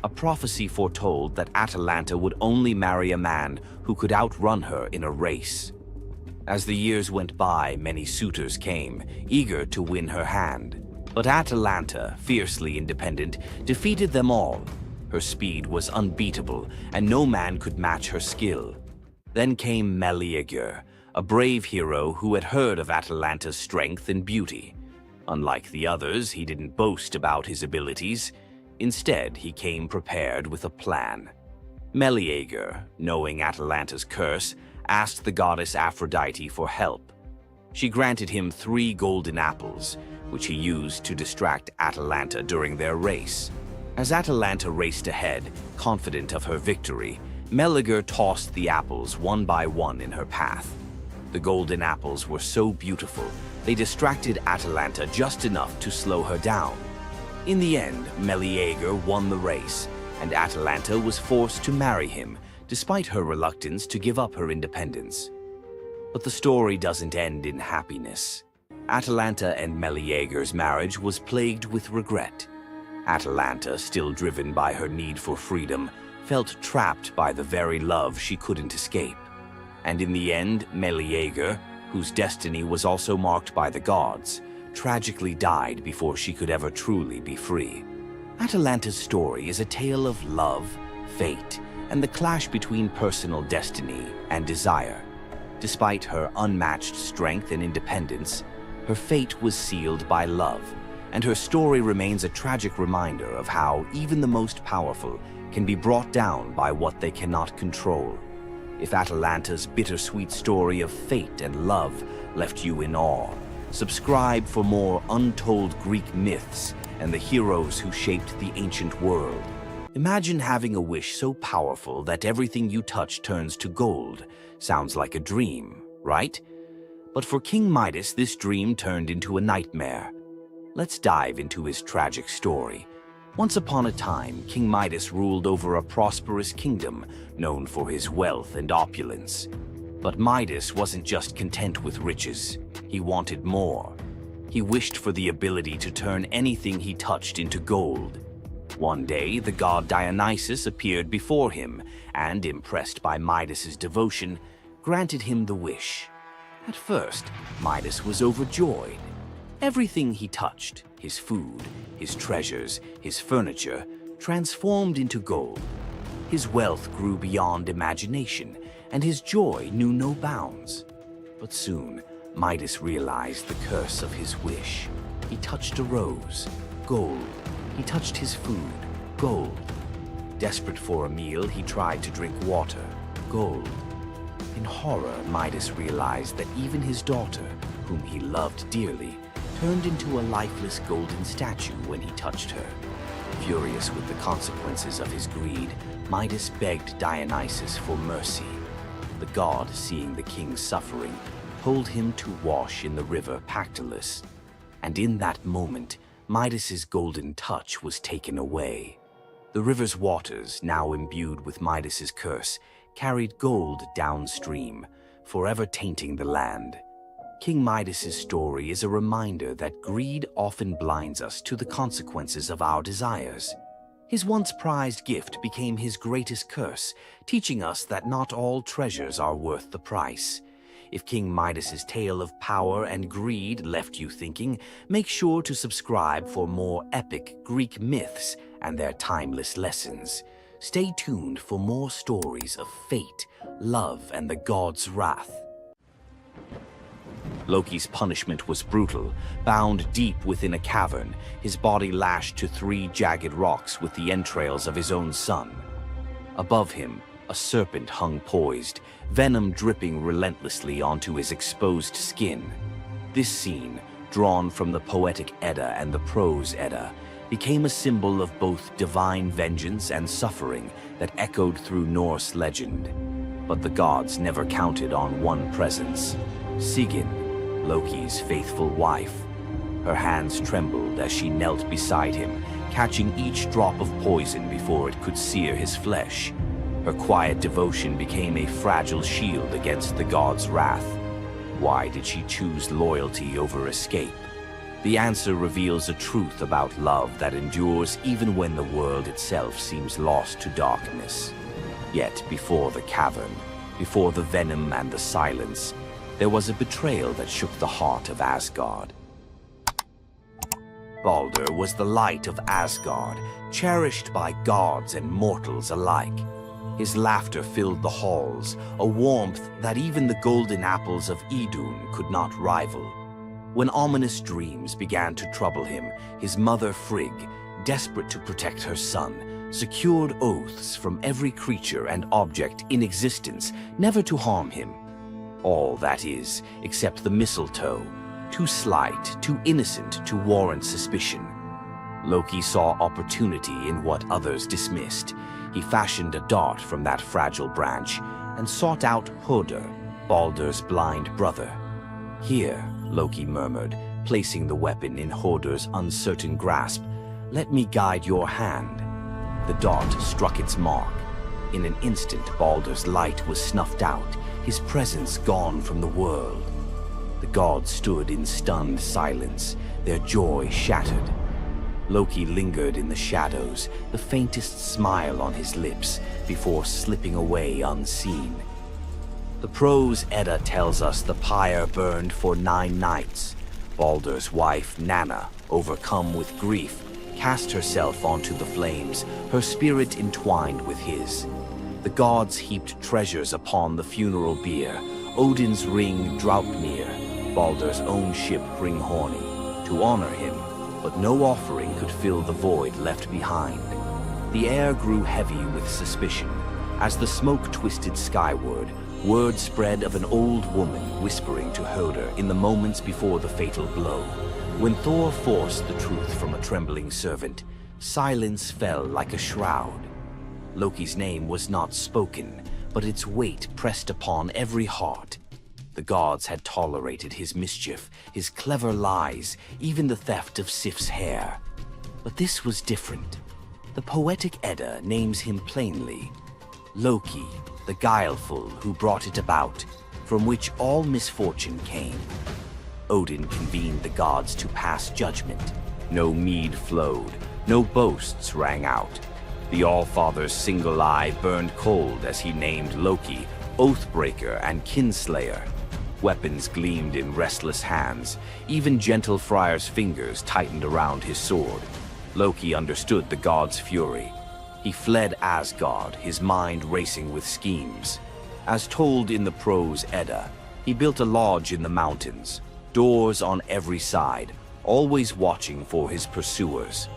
A prophecy foretold that Atalanta would only marry a man who could outrun her in a race. As the years went by, many suitors came, eager to win her hand. But Atalanta, fiercely independent, defeated them all. Her speed was unbeatable, and no man could match her skill. Then came Medea, a brave hero who had heard of Atalanta's strength and beauty. Unlike the others, he didn't boast about his abilities. Instead, he came prepared with a plan. Medea, knowing Atalanta's curse, asked the goddess Aphrodite for help. She granted him 3 golden apples, which he used to distract Atalanta during their race. As Atalanta raced ahead, confident of her victory, Medea tossed the apples one by one in her path. The golden apples were so beautiful, they distracted Atalanta just enough to slow her down. In the end, Medea won the race, and Atalanta was forced to marry him, despite her reluctance to give up her independence. But the story doesn't end in happiness. Atalanta and Medea's marriage was plagued with regret. Atalanta, still driven by her need for freedom, felt trapped by the very love she couldn't escape. And in the end, Medea, whose destiny was also marked by the gods, tragically died before she could ever truly be free. Atalanta's story is a tale of love, fate, and the clash between personal destiny and desire. Despite her unmatched strength and independence, her fate was sealed by love, and her story remains a tragic reminder of how even the most powerful can be brought down by what they cannot control. If Atalanta's bittersweet story of fate and love left you in awe, subscribe for more untold Greek myths and the heroes who shaped the ancient world. Imagine having a wish so powerful that everything you touch turns to gold. Sounds like a dream, right? But for King Midas, this dream turned into a nightmare. Let's dive into his tragic story. Once upon a time, King Midas ruled over a prosperous kingdom known for his wealth and opulence. But Midas wasn't just content with riches. He wanted more. He wished for the ability to turn anything he touched into gold. One day, the god Dionysus appeared before him and, impressed by Midas's devotion, granted him the wish. At first, Midas was overjoyed. Everything he touched, his food, his treasures, his furniture, transformed into gold. His wealth grew beyond imagination, and his joy knew no bounds. But soon, Midas realized the curse of his wish. He touched a rose, gold. He touched his food, gold. Desperate for a meal, he tried to drink water, gold. In horror, Midas realized that even his daughter, who whom he loved dearly, turned into a lifeless golden statue when he touched her. Furious with the consequences of his greed, Midas begged Dionysus for mercy. The god, seeing the king's suffering, told him to wash in the river Pactolus. And in that moment, Midas's golden touch was taken away. The river's waters, now imbued with Midas's curse, carried gold downstream, forever tainting the land. King Midas's story is a reminder that greed often blinds us to the consequences of our desires. His once prized gift became his greatest curse, teaching us that not all treasures are worth the price. If King Midas's tale of power and greed left you thinking, make sure to subscribe for more epic Greek myths and their timeless lessons. Stay tuned for more stories of fate, love, and the god's wrath. Loki's punishment was brutal. Bound deep within a cavern, his body lashed to 3 jagged rocks with the entrails of his own son. Above him, a serpent hung poised, venom dripping relentlessly onto his exposed skin. This scene, drawn from the poetic Edda and the prose Edda, became a symbol of both divine vengeance and suffering that echoed through Norse legend. But the gods never counted on one presence: Sigyn, Loki's faithful wife. Her hands trembled as she knelt beside him, catching each drop of poison before it could sear his flesh. Her quiet devotion became a fragile shield against the god's wrath. Why did she choose loyalty over escape? The answer reveals a truth about love that endures even when the world itself seems lost to darkness. Yet before the cavern, before the venom and the silence, there was a betrayal that shook the heart of Asgard. Baldur was the light of Asgard, cherished by gods and mortals alike. His laughter filled the halls, a warmth that even the golden apples of Idun could not rival. When ominous dreams began to trouble him, his mother Frigg, desperate to protect her son, secured oaths from every creature and object in existence never to harm him. All, that is, except the mistletoe, too slight, too innocent to warrant suspicion. Loki saw opportunity in what others dismissed. He fashioned a dart from that fragile branch and sought out Hoder, Baldur's blind brother. "Here," Loki murmured, placing the weapon in Hoder's uncertain grasp, "let me guide your hand." The dart struck its mark. In an instant, Baldur's light was snuffed out, his presence gone from the world. The gods stood in stunned silence, their joy shattered. Loki lingered in the shadows, the faintest smile on his lips, before slipping away unseen. The prose Edda tells us the pyre burned for 9 nights. Baldur's wife, Nanna, overcome with grief, cast herself onto the flames, her spirit entwined with his. The gods heaped treasures upon the funeral bier, Odin's ring Draupnir, Baldur's own ship Hringhorni, to honor him, but no offering could fill the void left behind. The air grew heavy with suspicion. As the smoke twisted skyward, word spread of an old woman whispering to Hoder in the moments before the fatal blow. When Thor forced the truth from a trembling servant, silence fell like a shroud. Loki's name was not spoken, but its weight pressed upon every heart. The gods had tolerated his mischief, his clever lies, even the theft of Sif's hair. But this was different. The poetic Edda names him plainly: Loki, the guileful who brought it about, from which all misfortune came. Odin convened the gods to pass judgment. No mead flowed, no boasts rang out. The All-Father's single eye burned cold as he named Loki Oathbreaker and Kinslayer. Weapons gleamed in restless hands. Even gentle Friar's fingers tightened around his sword. Loki understood the god's fury. He fled Asgard, his mind racing with schemes. As told in the prose Edda, he built a lodge in the mountains, doors on every side, always watching for his pursuers.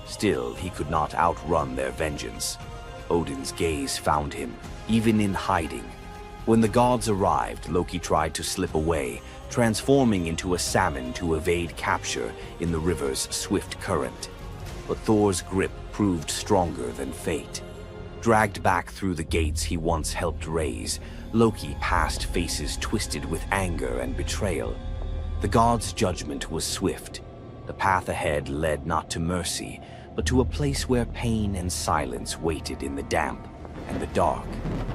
Still, he could not outrun their vengeance. Odin's gaze found him, even in hiding. When the gods arrived, Loki tried to slip away, transforming into a salmon to evade capture in the river's swift current. But Thor's grip proved stronger than fate. Dragged back through the gates he once helped raise, Loki passed faces twisted with anger and betrayal. The gods' judgment was swift. The path ahead led not to mercy, but to a place where pain and silence waited in the damp and the dark.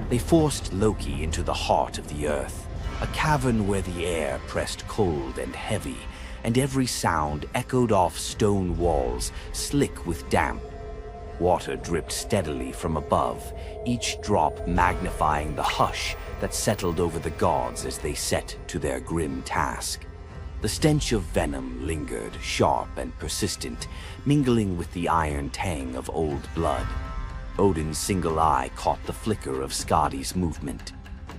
They forced Loki into the heart of the earth, a cavern where the air pressed cold and heavy, and every sound echoed off stone walls, slick with damp. Water dripped steadily from above, each drop magnifying the hush that settled over the gods as they set to their grim task. The stench of venom lingered, sharp and persistent, mingling with the iron tang of old blood. Odin's single eye caught the flicker of Skadi's movement.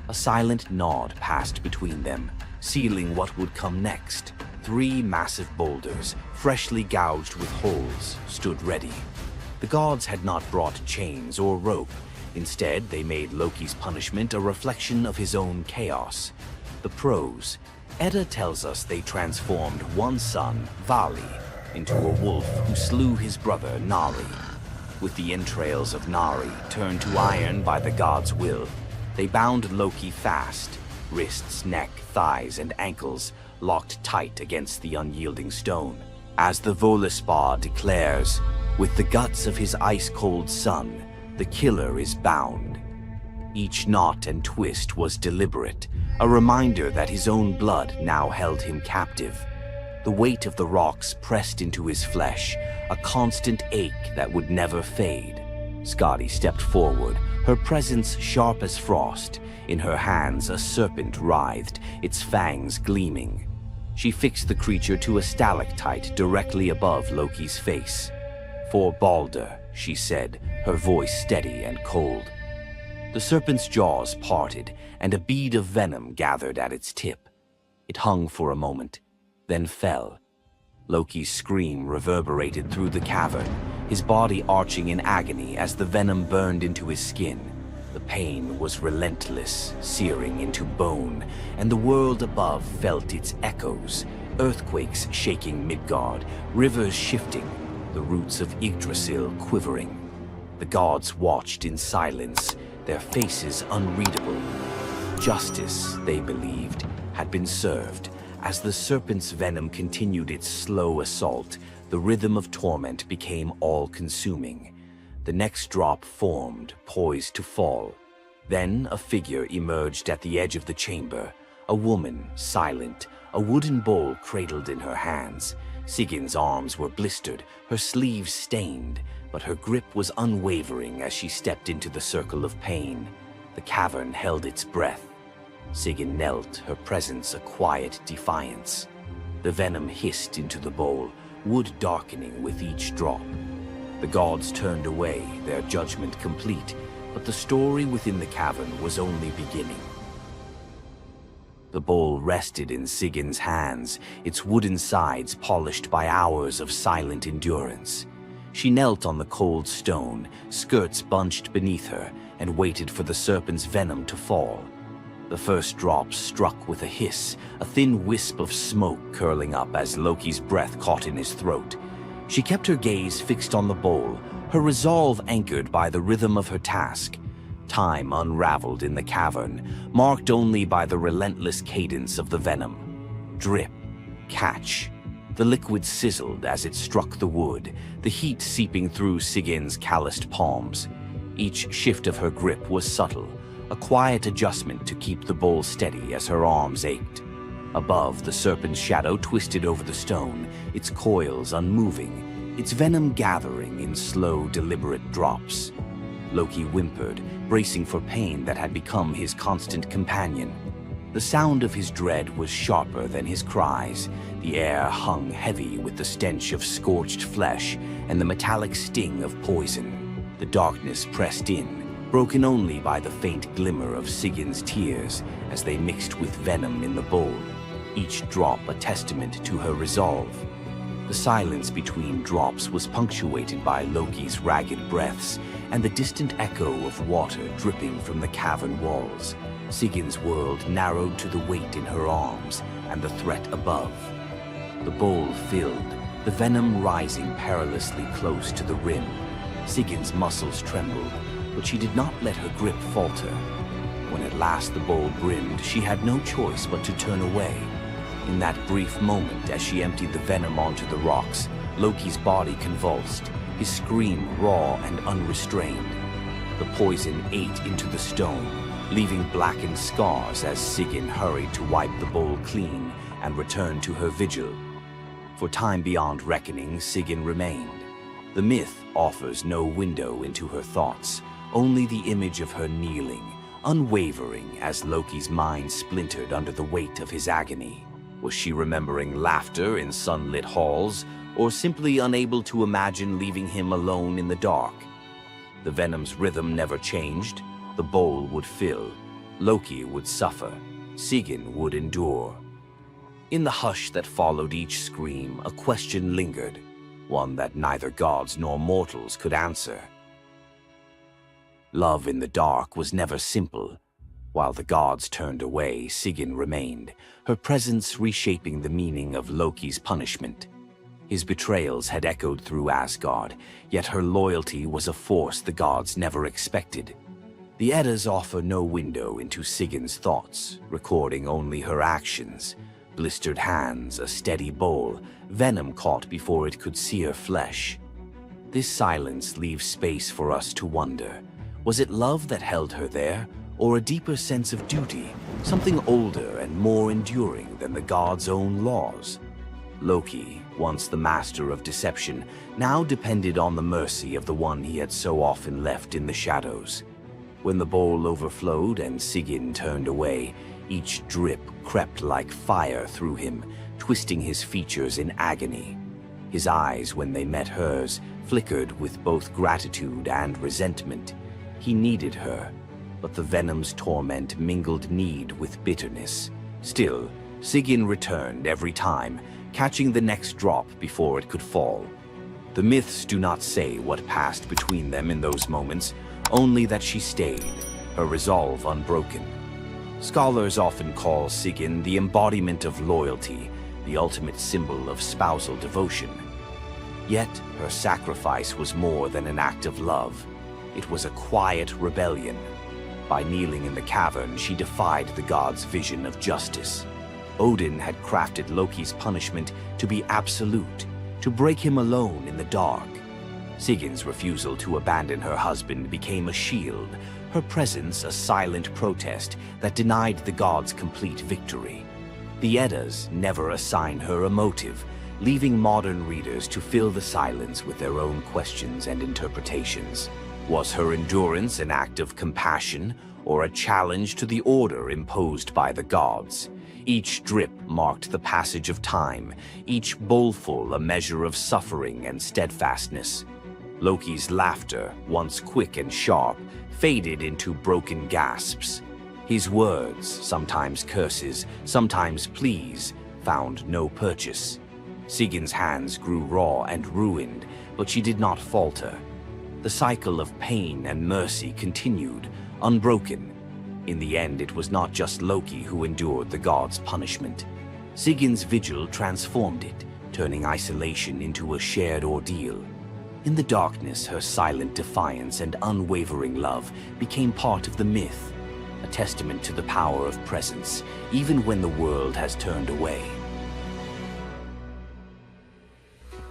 A silent nod passed between them, sealing what would come next. 3 massive boulders, freshly gouged with holes, stood ready. The gods had not brought chains or rope. Instead, they made Loki's punishment a reflection of his own chaos. The prose. Edda tells us they transformed one son, Vali, into a wolf who slew his brother, Nari. With the entrails of Nari turned to iron by the gods' will, they bound Loki fast, wrists, neck, thighs, and ankles locked tight against the unyielding stone. As the Völuspá declares, with the guts of his ice-cold son, the killer is bound. Each knot and twist was deliberate, a reminder that his own blood now held him captive. The weight of the rocks pressed into his flesh, a constant ache that would never fade. Skadi stepped forward, her presence sharp as frost. In her hands a serpent writhed, its fangs gleaming. She fixed the creature to a stalactite directly above Loki's face. "For Balder," she said, her voice steady and cold. The serpent's jaws parted, and a bead of venom gathered at its tip. It hung for a moment, then fell. Loki's scream reverberated through the cavern, his body arching in agony as the venom burned into his skin. The pain was relentless, searing into bone, and the world above felt its echoes, earthquakes shaking Midgard, rivers shifting, the roots of Yggdrasil quivering. The gods watched in silence, their faces unreadable. Justice, they believed, had been served. As the serpent's venom continued its slow assault, the rhythm of torment became all-consuming. The next drop formed, poised to fall. Then a figure emerged at the edge of the chamber, a woman, silent, a wooden bowl cradled in her hands. Sigin's arms were blistered, her sleeves stained, but her grip was unwavering as she stepped into the circle of pain. The cavern held its breath. Sigyn knelt, her presence a quiet defiance. The venom hissed into the bowl, wood darkening with each drop. The gods turned away, their judgment complete, but the story within the cavern was only beginning. The bowl rested in Sigyn's hands, its wooden sides polished by hours of silent endurance. She knelt on the cold stone, skirts bunched beneath her, and waited for the serpent's venom to fall. The first drop struck with a hiss, a thin wisp of smoke curling up as Loki's breath caught in his throat. She kept her gaze fixed on the bowl, her resolve anchored by the rhythm of her task. Time unraveled in the cavern, marked only by the relentless cadence of the venom. Drip, catch. The liquid sizzled as it struck the wood, the heat seeping through Sigyn's calloused palms. Each shift of her grip was subtle, a quiet adjustment to keep the bowl steady as her arms ached. Above, the serpent's shadow twisted over the stone, its coils unmoving, its venom gathering in slow, deliberate drops. Loki whimpered, bracing for pain that had become his constant companion. The sound of his dread was sharper than his cries. The air hung heavy with the stench of scorched flesh and the metallic sting of poison. The darkness pressed in, broken only by the faint glimmer of Sigyn's tears as they mixed with venom in the bowl, each drop a testament to her resolve. The silence between drops was punctuated by Loki's ragged breaths and the distant echo of water dripping from the cavern walls. Sigin's world narrowed to the weight in her arms and the threat above. The bowl filled, the venom rising perilously close to the rim. Sigin's muscles trembled, but she did not let her grip falter. When at last the bowl brimmed, she had no choice but to turn away. In that brief moment, as she emptied the venom onto the rocks, Loki's body convulsed, his scream raw and unrestrained. The poison ate into the stone, leaving blackened scars as Sigyn hurried to wipe the bowl clean and return to her vigil. For time beyond reckoning, Sigyn remained. The myth offers no window into her thoughts, only the image of her kneeling, unwavering as Loki's mind splintered under the weight of his agony. Was she remembering laughter in sunlit halls, or simply unable to imagine leaving him alone in the dark? The venom's rhythm never changed. The bowl would fill. Loki would suffer. Sigyn would endure. In the hush that followed each scream, a question lingered, one that neither gods nor mortals could answer. Love in the dark was never simple. While the gods turned away, Sigyn remained, her presence reshaping the meaning of Loki's punishment. His betrayals had echoed through Asgard, yet her loyalty was a force the gods never expected. The Eddas offer no window into Sigyn's thoughts, recording only her actions. Blistered hands, a steady bowl, venom caught before it could sear flesh. This silence leaves space for us to wonder. Was it love that held her there, or a deeper sense of duty, something older and more enduring than the gods' own laws? Loki, once the master of deception, now depended on the mercy of the one he had so often left in the shadows. When the bowl overflowed and Sigyn turned away, each drip crept like fire through him, twisting his features in agony. His eyes, when they met hers, flickered with both gratitude and resentment. He needed her, but the venom's torment mingled need with bitterness. Still, Sigyn returned every time, catching the next drop before it could fall. The myths do not say what passed between them in those moments, only that she stayed, her resolve unbroken. Scholars often call Sigyn the embodiment of loyalty, the ultimate symbol of spousal devotion. Yet, her sacrifice was more than an act of love. It was a quiet rebellion. By kneeling in the cavern, she defied the gods' vision of justice. Odin had crafted Loki's punishment to be absolute, to break him alone in the dark. Sigyn's refusal to abandon her husband became a shield, her presence a silent protest that denied the gods complete victory. The Eddas never assign her a motive, leaving modern readers to fill the silence with their own questions and interpretations. Was her endurance an act of compassion, or a challenge to the order imposed by the gods? Each drip marked the passage of time, each bowlful a measure of suffering and steadfastness. Loki's laughter, once quick and sharp, faded into broken gasps. His words, sometimes curses, sometimes pleas, found no purchase. Sigyn's hands grew raw and ruined, but she did not falter. The cycle of pain and mercy continued, unbroken. In the end, it was not just Loki who endured the gods' punishment. Sigyn's vigil transformed it, turning isolation into a shared ordeal. In the darkness, her silent defiance and unwavering love became part of the myth, a testament to the power of presence, even when the world has turned away.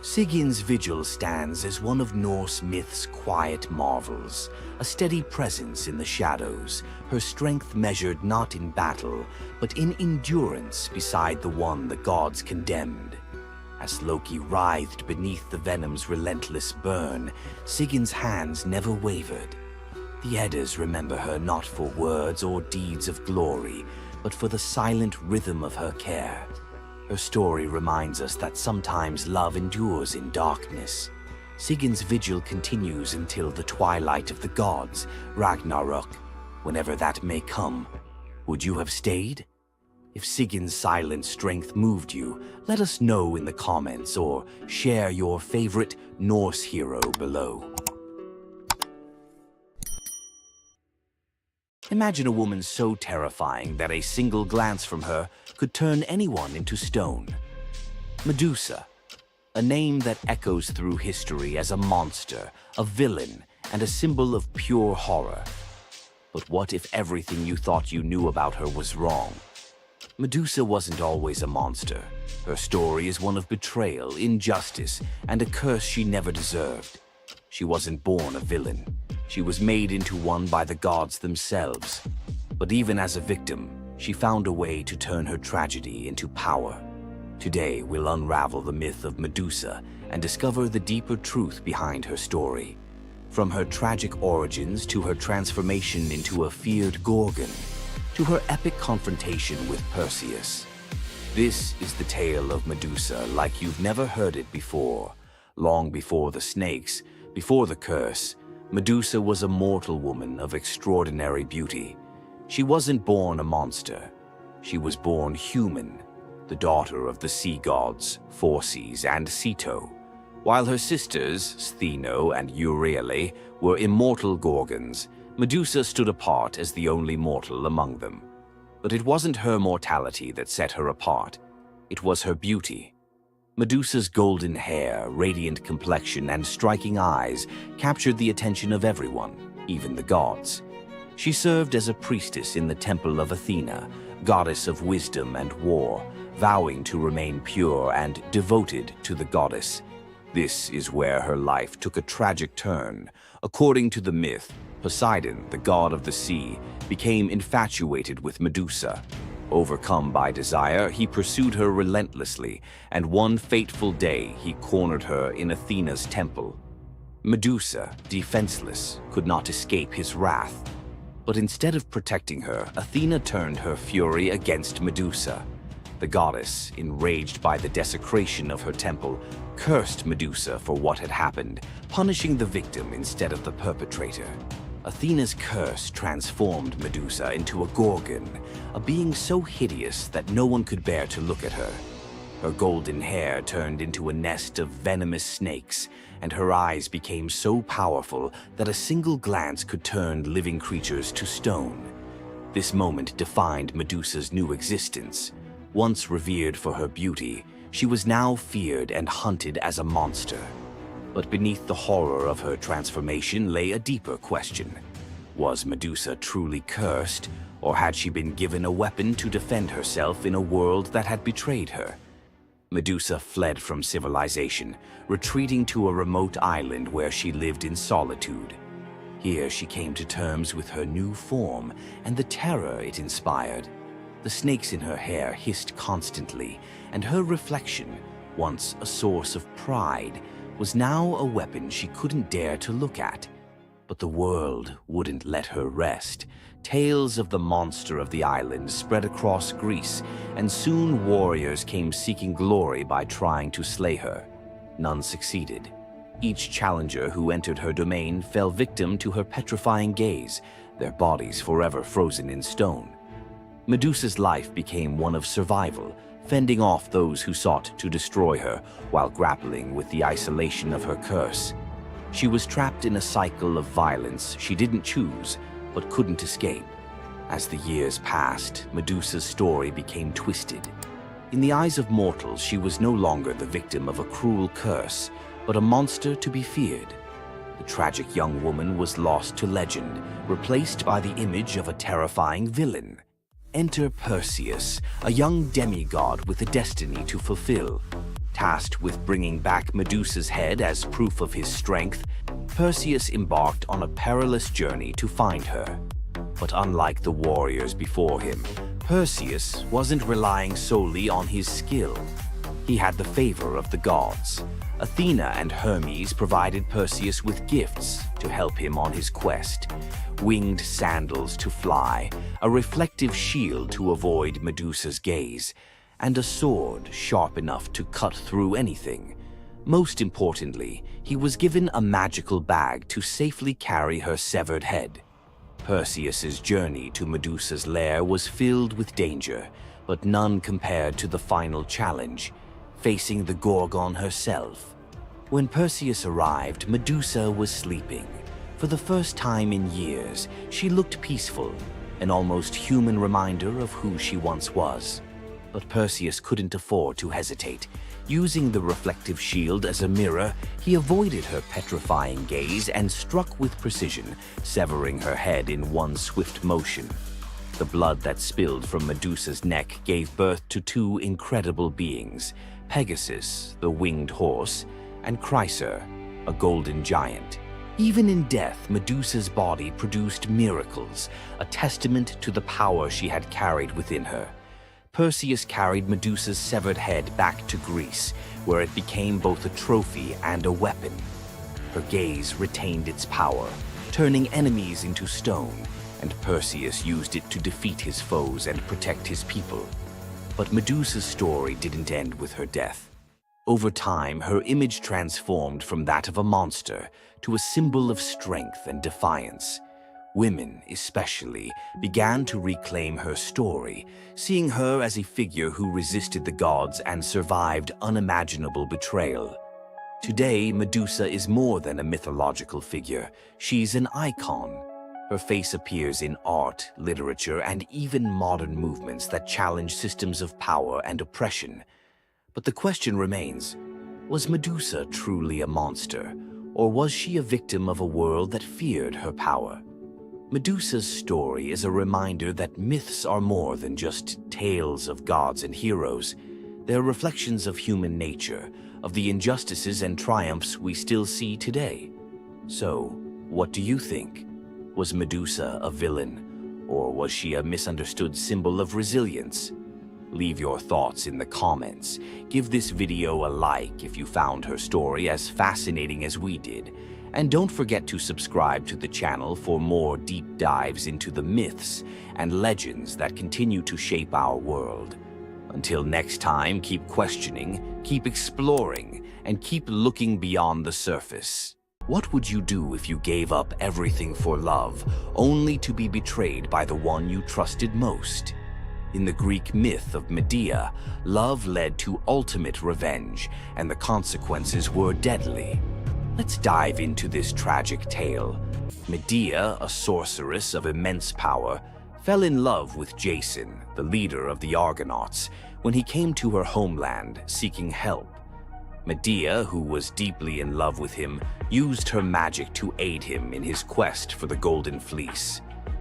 Sigyn's vigil stands as one of Norse myth's quiet marvels, a steady presence in the shadows, her strength measured not in battle, but in endurance beside the one the gods condemned. As Loki writhed beneath the venom's relentless burn, Sigyn's hands never wavered. The Eddas remember her not for words or deeds of glory, but for the silent rhythm of her care. Her story reminds us that sometimes love endures in darkness. Sigyn's vigil continues until the twilight of the gods, Ragnarok, whenever that may come. Would you have stayed? If Sigyn's silent strength moved you, let us know in the comments or share your favorite Norse hero below. Imagine a woman so terrifying that a single glance from her could turn anyone into stone. Medusa, a name that echoes through history as a monster, a villain, and a symbol of pure horror. But what if everything you thought you knew about her was wrong? Medusa wasn't always a monster. Her story is one of betrayal, injustice, and a curse she never deserved. She wasn't born a villain. She was made into one by the gods themselves. But even as a victim, she found a way to turn her tragedy into power. Today, we'll unravel the myth of Medusa and discover the deeper truth behind her story. From her tragic origins to her transformation into a feared gorgon, to her epic confrontation with Perseus. This is the tale of Medusa like you've never heard it before. Long before the snakes, before the curse, Medusa was a mortal woman of extraordinary beauty. She wasn't born a monster. She was born human, the daughter of the sea gods, Phorcys and Ceto. While her sisters, Stheno and Euryale, were immortal gorgons, Medusa stood apart as the only mortal among them. But it wasn't her mortality that set her apart. It was her beauty. Medusa's golden hair, radiant complexion, and striking eyes captured the attention of everyone, even the gods. She served as a priestess in the temple of Athena, goddess of wisdom and war, vowing to remain pure and devoted to the goddess. This is where her life took a tragic turn. According to the myth, Poseidon, the god of the sea, became infatuated with Medusa. Overcome by desire, he pursued her relentlessly, and one fateful day he cornered her in Athena's temple. Medusa, defenseless, could not escape his wrath. But instead of protecting her, Athena turned her fury against Medusa. The goddess, enraged by the desecration of her temple, cursed Medusa for what had happened, punishing the victim instead of the perpetrator. Athena's curse transformed Medusa into a gorgon, a being so hideous that no one could bear to look at her. Her golden hair turned into a nest of venomous snakes, and her eyes became so powerful that a single glance could turn living creatures to stone. This moment defined Medusa's new existence. Once revered for her beauty, she was now feared and hunted as a monster. But beneath the horror of her transformation lay a deeper question. Was Medusa truly cursed, or had she been given a weapon to defend herself in a world that had betrayed her? Medusa fled from civilization, retreating to a remote island where she lived in solitude. Here she came to terms with her new form and the terror it inspired. The snakes in her hair hissed constantly, and her reflection, once a source of pride, was now a weapon she couldn't dare to look at. But the world wouldn't let her rest. Tales of the monster of the island spread across Greece, and soon warriors came seeking glory by trying to slay her. None succeeded. Each challenger who entered her domain fell victim to her petrifying gaze, their bodies forever frozen in stone. Medusa's life became one of survival, fending off those who sought to destroy her while grappling with the isolation of her curse. She was trapped in a cycle of violence she didn't choose, but couldn't escape. As the years passed, Medusa's story became twisted. In the eyes of mortals, she was no longer the victim of a cruel curse, but a monster to be feared. The tragic young woman was lost to legend, replaced by the image of a terrifying villain. Enter Perseus, a young demigod with a destiny to fulfill. Tasked with bringing back Medusa's head as proof of his strength, Perseus embarked on a perilous journey to find her. But unlike the warriors before him, Perseus wasn't relying solely on his skill. He had the favor of the gods. Athena and Hermes provided Perseus with gifts to help him on his quest. Winged sandals to fly, a reflective shield to avoid Medusa's gaze, and a sword sharp enough to cut through anything. Most importantly, he was given a magical bag to safely carry her severed head. Perseus's journey to Medusa's lair was filled with danger, but none compared to the final challenge, facing the Gorgon herself. When Perseus arrived, Medusa was sleeping. For the first time in years, she looked peaceful. an almost human reminder of who she once was. But Perseus couldn't afford to hesitate. Using the reflective shield as a mirror, he avoided her petrifying gaze and struck with precision, severing her head in one swift motion. The blood that spilled from Medusa's neck gave birth to two incredible beings, Pegasus, the winged horse, and Chryser, a golden giant. Even in death, Medusa's body produced miracles, a testament to the power she had carried within her. Perseus carried Medusa's severed head back to Greece, where it became both a trophy and a weapon. Her gaze retained its power, turning enemies into stone, and Perseus used it to defeat his foes and protect his people. But Medusa's story didn't end with her death. Over time, her image transformed from that of a monster to a symbol of strength and defiance. Women, especially, began to reclaim her story, seeing her as a figure who resisted the gods and survived unimaginable betrayal. Today, Medusa is more than a mythological figure. She's an icon. Her face appears in art, literature, and even modern movements that challenge systems of power and oppression. But the question remains, was Medusa truly a monster, or was she a victim of a world that feared her power? Medusa's story is a reminder that myths are more than just tales of gods and heroes. They're reflections of human nature, of the injustices and triumphs we still see today. So, what do you think? Was Medusa a villain, or was she a misunderstood symbol of resilience? Leave your thoughts in the comments. Give this video a like if you found her story as fascinating as we did. And don't forget to subscribe to the channel for more deep dives into the myths and legends that continue to shape our world. Until next time, keep questioning, keep exploring, and keep looking beyond the surface. What would you do if you gave up everything for love, only to be betrayed by the one you trusted most? In the Greek myth of Medea, love led to ultimate revenge, and the consequences were deadly. Let's dive into this tragic tale. Medea, a sorceress of immense power, fell in love with Jason, the leader of the Argonauts, when he came to her homeland seeking help. Medea, who was deeply in love with him, used her magic to aid him in his quest for the Golden Fleece.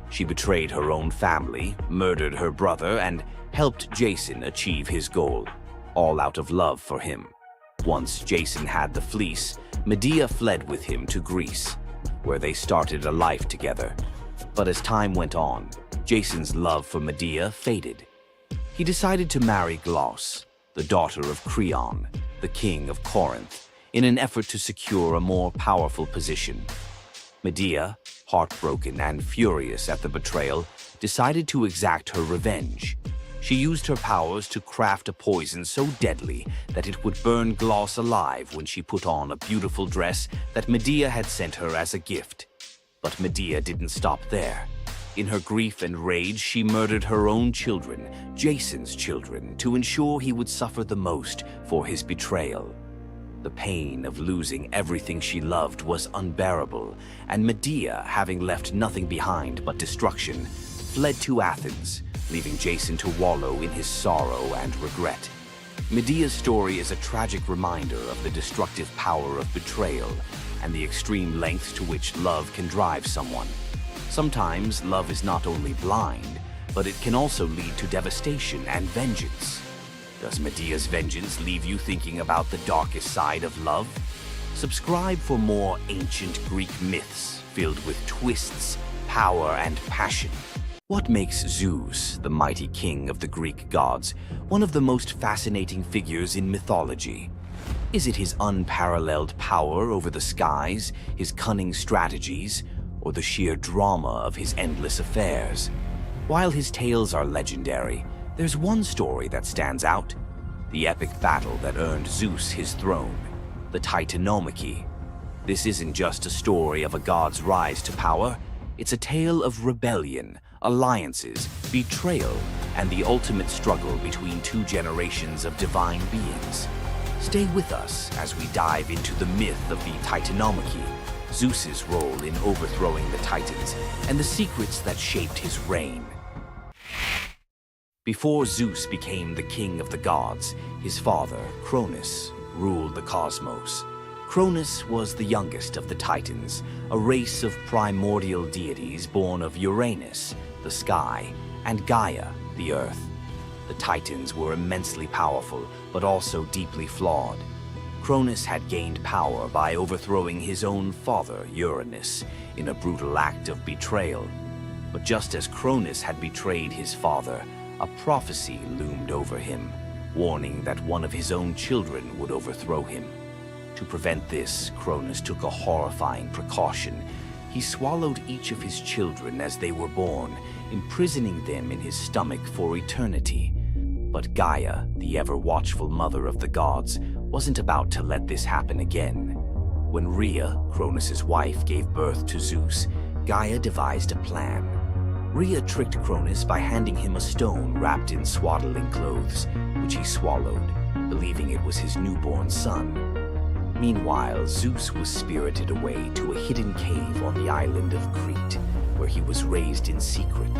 She betrayed her own family, murdered her brother, and helped Jason achieve his goal, all out of love for him. Once Jason had the fleece, Medea fled with him to Greece, where they started a life together. But as time went on, Jason's love for Medea faded. He decided to marry Glauce, the daughter of Creon, the king of Corinth, in an effort to secure a more powerful position. Medea, heartbroken and furious at the betrayal, decided to exact her revenge. She used her powers to craft a poison so deadly that it would burn Glauce alive when she put on a beautiful dress that Medea had sent her as a gift. But Medea didn't stop there. In her grief and rage, she murdered her own children, Jason's children, to ensure he would suffer the most for his betrayal. The pain of losing everything she loved was unbearable, and Medea, having left nothing behind but destruction, fled to Athens, leaving Jason to wallow in his sorrow and regret. Medea's story is a tragic reminder of the destructive power of betrayal and the extreme lengths to which love can drive someone. Sometimes love is not only blind, but it can also lead to devastation and vengeance. Does Medea's vengeance leave you thinking about the darkest side of love? Subscribe for more ancient Greek myths filled with twists, power, and passion. What makes Zeus, the mighty king of the Greek gods, one of the most fascinating figures in mythology? Is it his unparalleled power over the skies, his cunning strategies, or the sheer drama of his endless affairs? While his tales are legendary, there's one story that stands out: the epic battle that earned Zeus his throne, the Titanomachy. This isn't just a story of a god's rise to power, it's a tale of rebellion, alliances, betrayal, and the ultimate struggle between two generations of divine beings. Stay with us as we dive into the myth of the Titanomachy, Zeus's role in overthrowing the Titans, and the secrets that shaped his reign. Before Zeus became the king of the gods, his father, Cronus, ruled the cosmos. Cronus was the youngest of the Titans, a race of primordial deities born of Uranus, the sky, and Gaia, the earth. The Titans were immensely powerful, but also deeply flawed. Cronus had gained power by overthrowing his own father, Uranus, in a brutal act of betrayal. But just as Cronus had betrayed his father, a prophecy loomed over him, warning that one of his own children would overthrow him. To prevent this, Cronus took a horrifying precaution. He swallowed each of his children as they were born, imprisoning them in his stomach for eternity. But Gaia, the ever-watchful mother of the gods, wasn't about to let this happen again. When Rhea, Cronus's wife, gave birth to Zeus, Gaia devised a plan. Rhea tricked Cronus by handing him a stone wrapped in swaddling clothes, which he swallowed, believing it was his newborn son. Meanwhile, Zeus was spirited away to a hidden cave on the island of Crete, where he was raised in secret.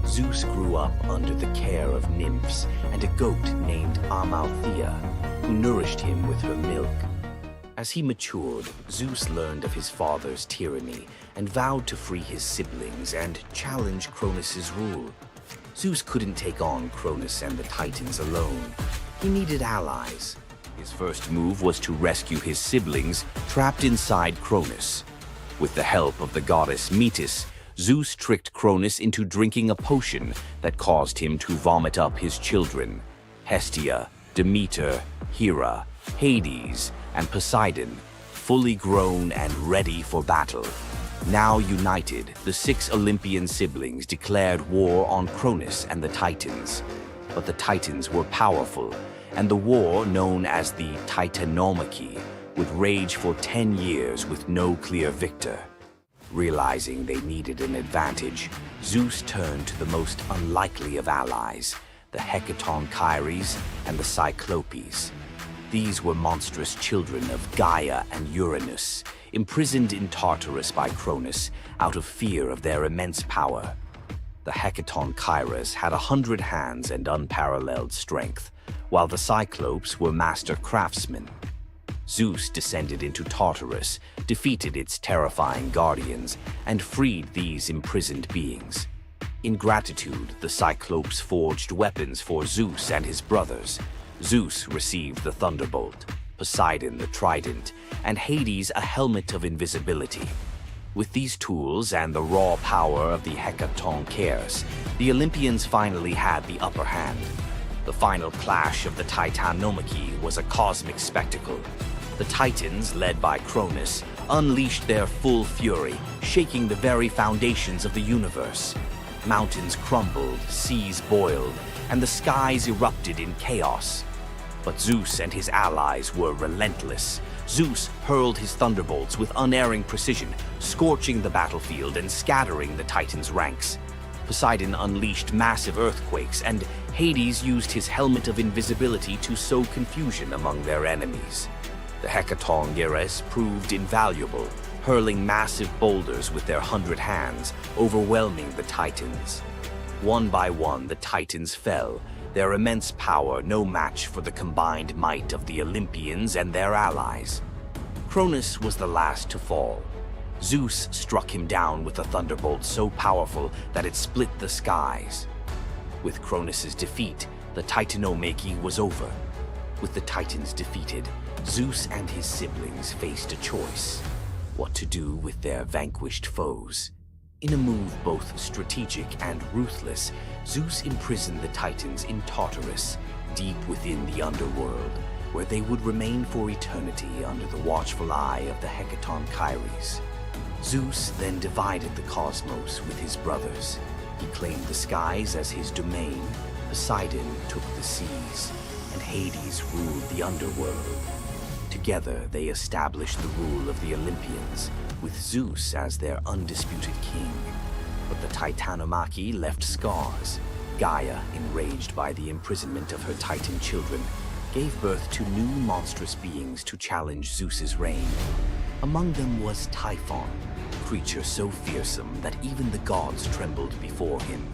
Zeus grew up under the care of nymphs and a goat named Amalthea, who nourished him with her milk. As he matured, Zeus learned of his father's tyranny and vowed to free his siblings and challenge Cronus's rule. Zeus couldn't take on Cronus and the Titans alone. He needed allies. His first move was to rescue his siblings trapped inside Cronus. With the help of the goddess Metis, Zeus tricked Cronus into drinking a potion that caused him to vomit up his children. Hestia, Demeter, Hera, Hades, and Poseidon, fully grown and ready for battle. Now united, the 6 Olympian siblings declared war on Cronus and the Titans. But the Titans were powerful, and the war, known as the Titanomachy, would rage for 10 years with no clear victor. Realizing they needed an advantage, Zeus turned to the most unlikely of allies, the Hecatonchires and the Cyclopes. These were monstrous children of Gaia and Uranus, imprisoned in Tartarus by Cronus out of fear of their immense power. The Hecatonchires had 100 hands and unparalleled strength, while the Cyclopes were master craftsmen. Zeus descended into Tartarus, defeated its terrifying guardians, and freed these imprisoned beings. In gratitude, the Cyclopes forged weapons for Zeus and his brothers. Zeus received the thunderbolt, Poseidon the trident, and Hades a helmet of invisibility. With these tools and the raw power of the Hecatonchires, the Olympians finally had the upper hand. The final clash of the Titanomachy was a cosmic spectacle. The Titans, led by Cronus, unleashed their full fury, shaking the very foundations of the universe. Mountains crumbled, seas boiled, and the skies erupted in chaos. But Zeus and his allies were relentless. Zeus hurled his thunderbolts with unerring precision, scorching the battlefield and scattering the Titans' ranks. Poseidon unleashed massive earthquakes, and Hades used his helmet of invisibility to sow confusion among their enemies. The Hecatonchires proved invaluable, hurling massive boulders with their 100 hands, overwhelming the Titans. One by one, the Titans fell, their immense power no match for the combined might of the Olympians and their allies. Cronus was the last to fall. Zeus struck him down with a thunderbolt so powerful that it split the skies. With Cronus's defeat, the Titanomachy was over. With the Titans defeated, Zeus and his siblings faced a choice: what to do with their vanquished foes. In a move both strategic and ruthless, Zeus imprisoned the Titans in Tartarus, deep within the underworld, where they would remain for eternity under the watchful eye of the Hecatonchires. Zeus then divided the cosmos with his brothers. He claimed the skies as his domain, Poseidon took the seas, and Hades ruled the underworld. Together, they established the rule of the Olympians, with Zeus as their undisputed king. But the Titanomachy left scars. Gaia, enraged by the imprisonment of her Titan children, gave birth to new monstrous beings to challenge Zeus's reign. Among them was Typhon, a creature so fearsome that even the gods trembled before him.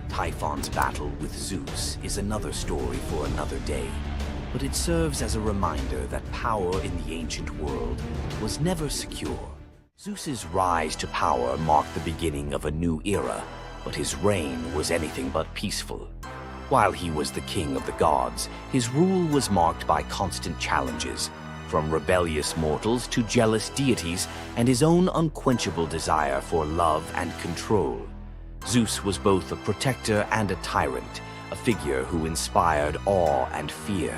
Typhon's battle with Zeus is another story for another day, but it serves as a reminder that power in the ancient world was never secure. Zeus's rise to power marked the beginning of a new era, but his reign was anything but peaceful. While he was the king of the gods, his rule was marked by constant challenges, from rebellious mortals to jealous deities and his own unquenchable desire for love and control. Zeus was both a protector and a tyrant, a figure who inspired awe and fear.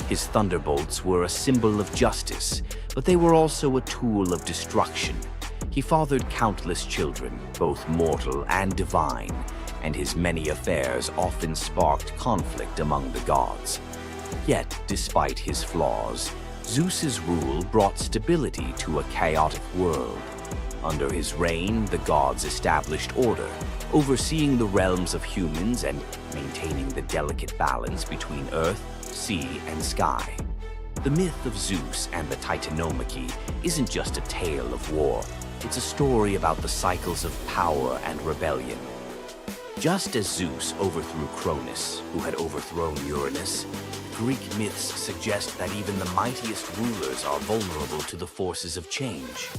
His thunderbolts were a symbol of justice, but they were also a tool of destruction. He fathered countless children, both mortal and divine, and his many affairs often sparked conflict among the gods. Yet, despite his flaws, Zeus's rule brought stability to a chaotic world. Under his reign, the gods established order, overseeing the realms of humans and maintaining the delicate balance between earth, sea, and sky. The myth of Zeus and the Titanomachy isn't just a tale of war. It's a story about the cycles of power and rebellion. Just as Zeus overthrew Cronus, who had overthrown Uranus, Greek myths suggest that even the mightiest rulers are vulnerable to the forces of change.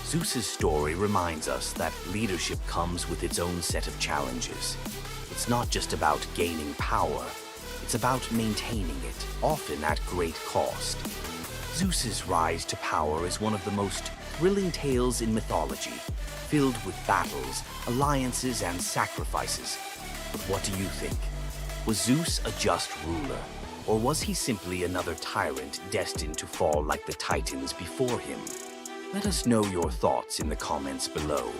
Zeus's story reminds us that leadership comes with its own set of challenges. It's not just about gaining power, it's about maintaining it, often at great cost. Zeus's rise to power is one of the most thrilling tales in mythology, filled with battles, alliances, and sacrifices. But what do you think? Was Zeus a just ruler, or was he simply another tyrant destined to fall like the Titans before him? Let us know your thoughts in the comments below.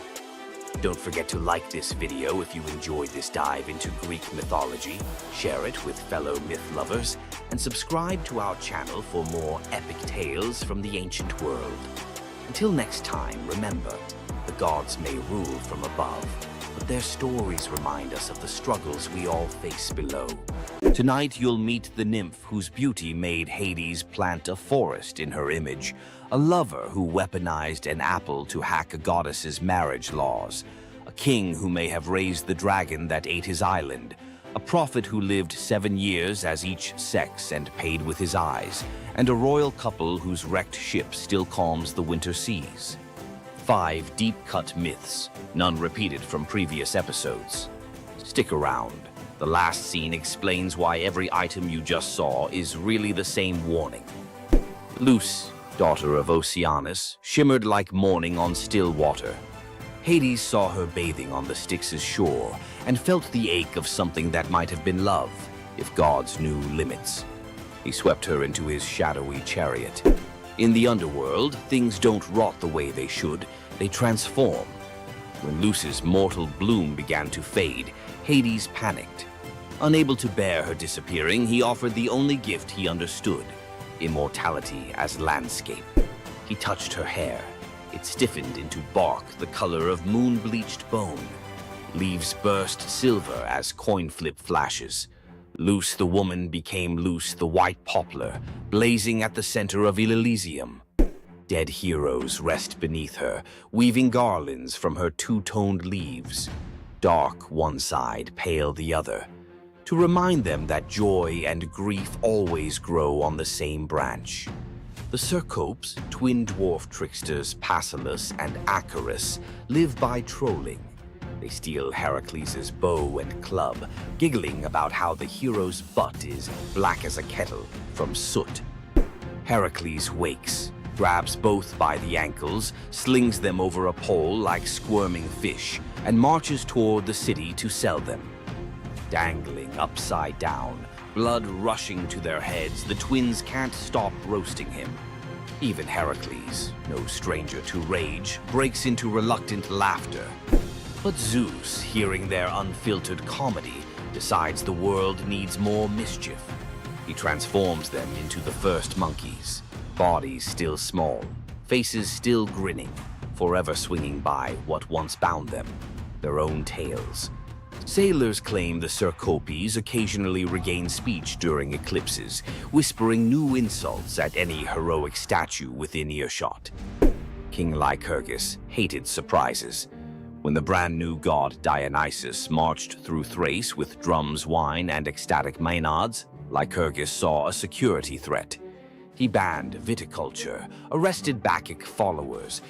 Don't forget to like this video if you enjoyed this dive into Greek mythology, share it with fellow myth lovers, and subscribe to our channel for more epic tales from the ancient world. Until next time, remember, the gods may rule from above, but their stories remind us of the struggles we all face below. Tonight you'll meet the nymph whose beauty made Hades plant a forest in her image, a lover who weaponized an apple to hack a goddess's marriage laws, a king who may have raised the dragon that ate his island, a prophet who lived 7 years as each sex and paid with his eyes, and a royal couple whose wrecked ship still calms the winter seas. 5 deep-cut myths, none repeated from previous episodes. Stick around. The last scene explains why every item you just saw is really the same warning. Luce, daughter of Oceanus, shimmered like morning on still water. Hades saw her bathing on the Styx's shore and felt the ache of something that might have been love, if gods knew limits. He swept her into his shadowy chariot. In the underworld, things don't rot the way they should, they transform. When Luce's mortal bloom began to fade, Hades panicked. Unable to bear her disappearing, he offered the only gift he understood, immortality as landscape. He touched her hair. It stiffened into bark the color of moon-bleached bone. Leaves burst silver as coin flip flashes. Luce the woman became Luce the white poplar, blazing at the center of Elysium. Dead heroes rest beneath her, weaving garlands from her two-toned leaves. Dark one side, pale the other, to remind them that joy and grief always grow on the same branch. The Cercopes, twin dwarf tricksters Passalus and Acarus, live by trolling. They steal Heracles' bow and club, giggling about how the hero's butt is black as a kettle from soot. Heracles wakes, grabs both by the ankles, slings them over a pole like squirming fish, and marches toward the city to sell them. Dangling upside down, blood rushing to their heads, the twins can't stop roasting him. Even Heracles, no stranger to rage, breaks into reluctant laughter. But Zeus, hearing their unfiltered comedy, decides the world needs more mischief. He transforms them into the first monkeys, bodies still small, faces still grinning, forever swinging by what once bound them, their own tails. Sailors claim the Cercopes occasionally regain speech during eclipses, whispering new insults at any heroic statue within earshot. King Lycurgus hated surprises. When the brand new god Dionysus marched through Thrace with drums, wine, and ecstatic maenads, Lycurgus saw a security threat. He banned viticulture, arrested Bacchic followers,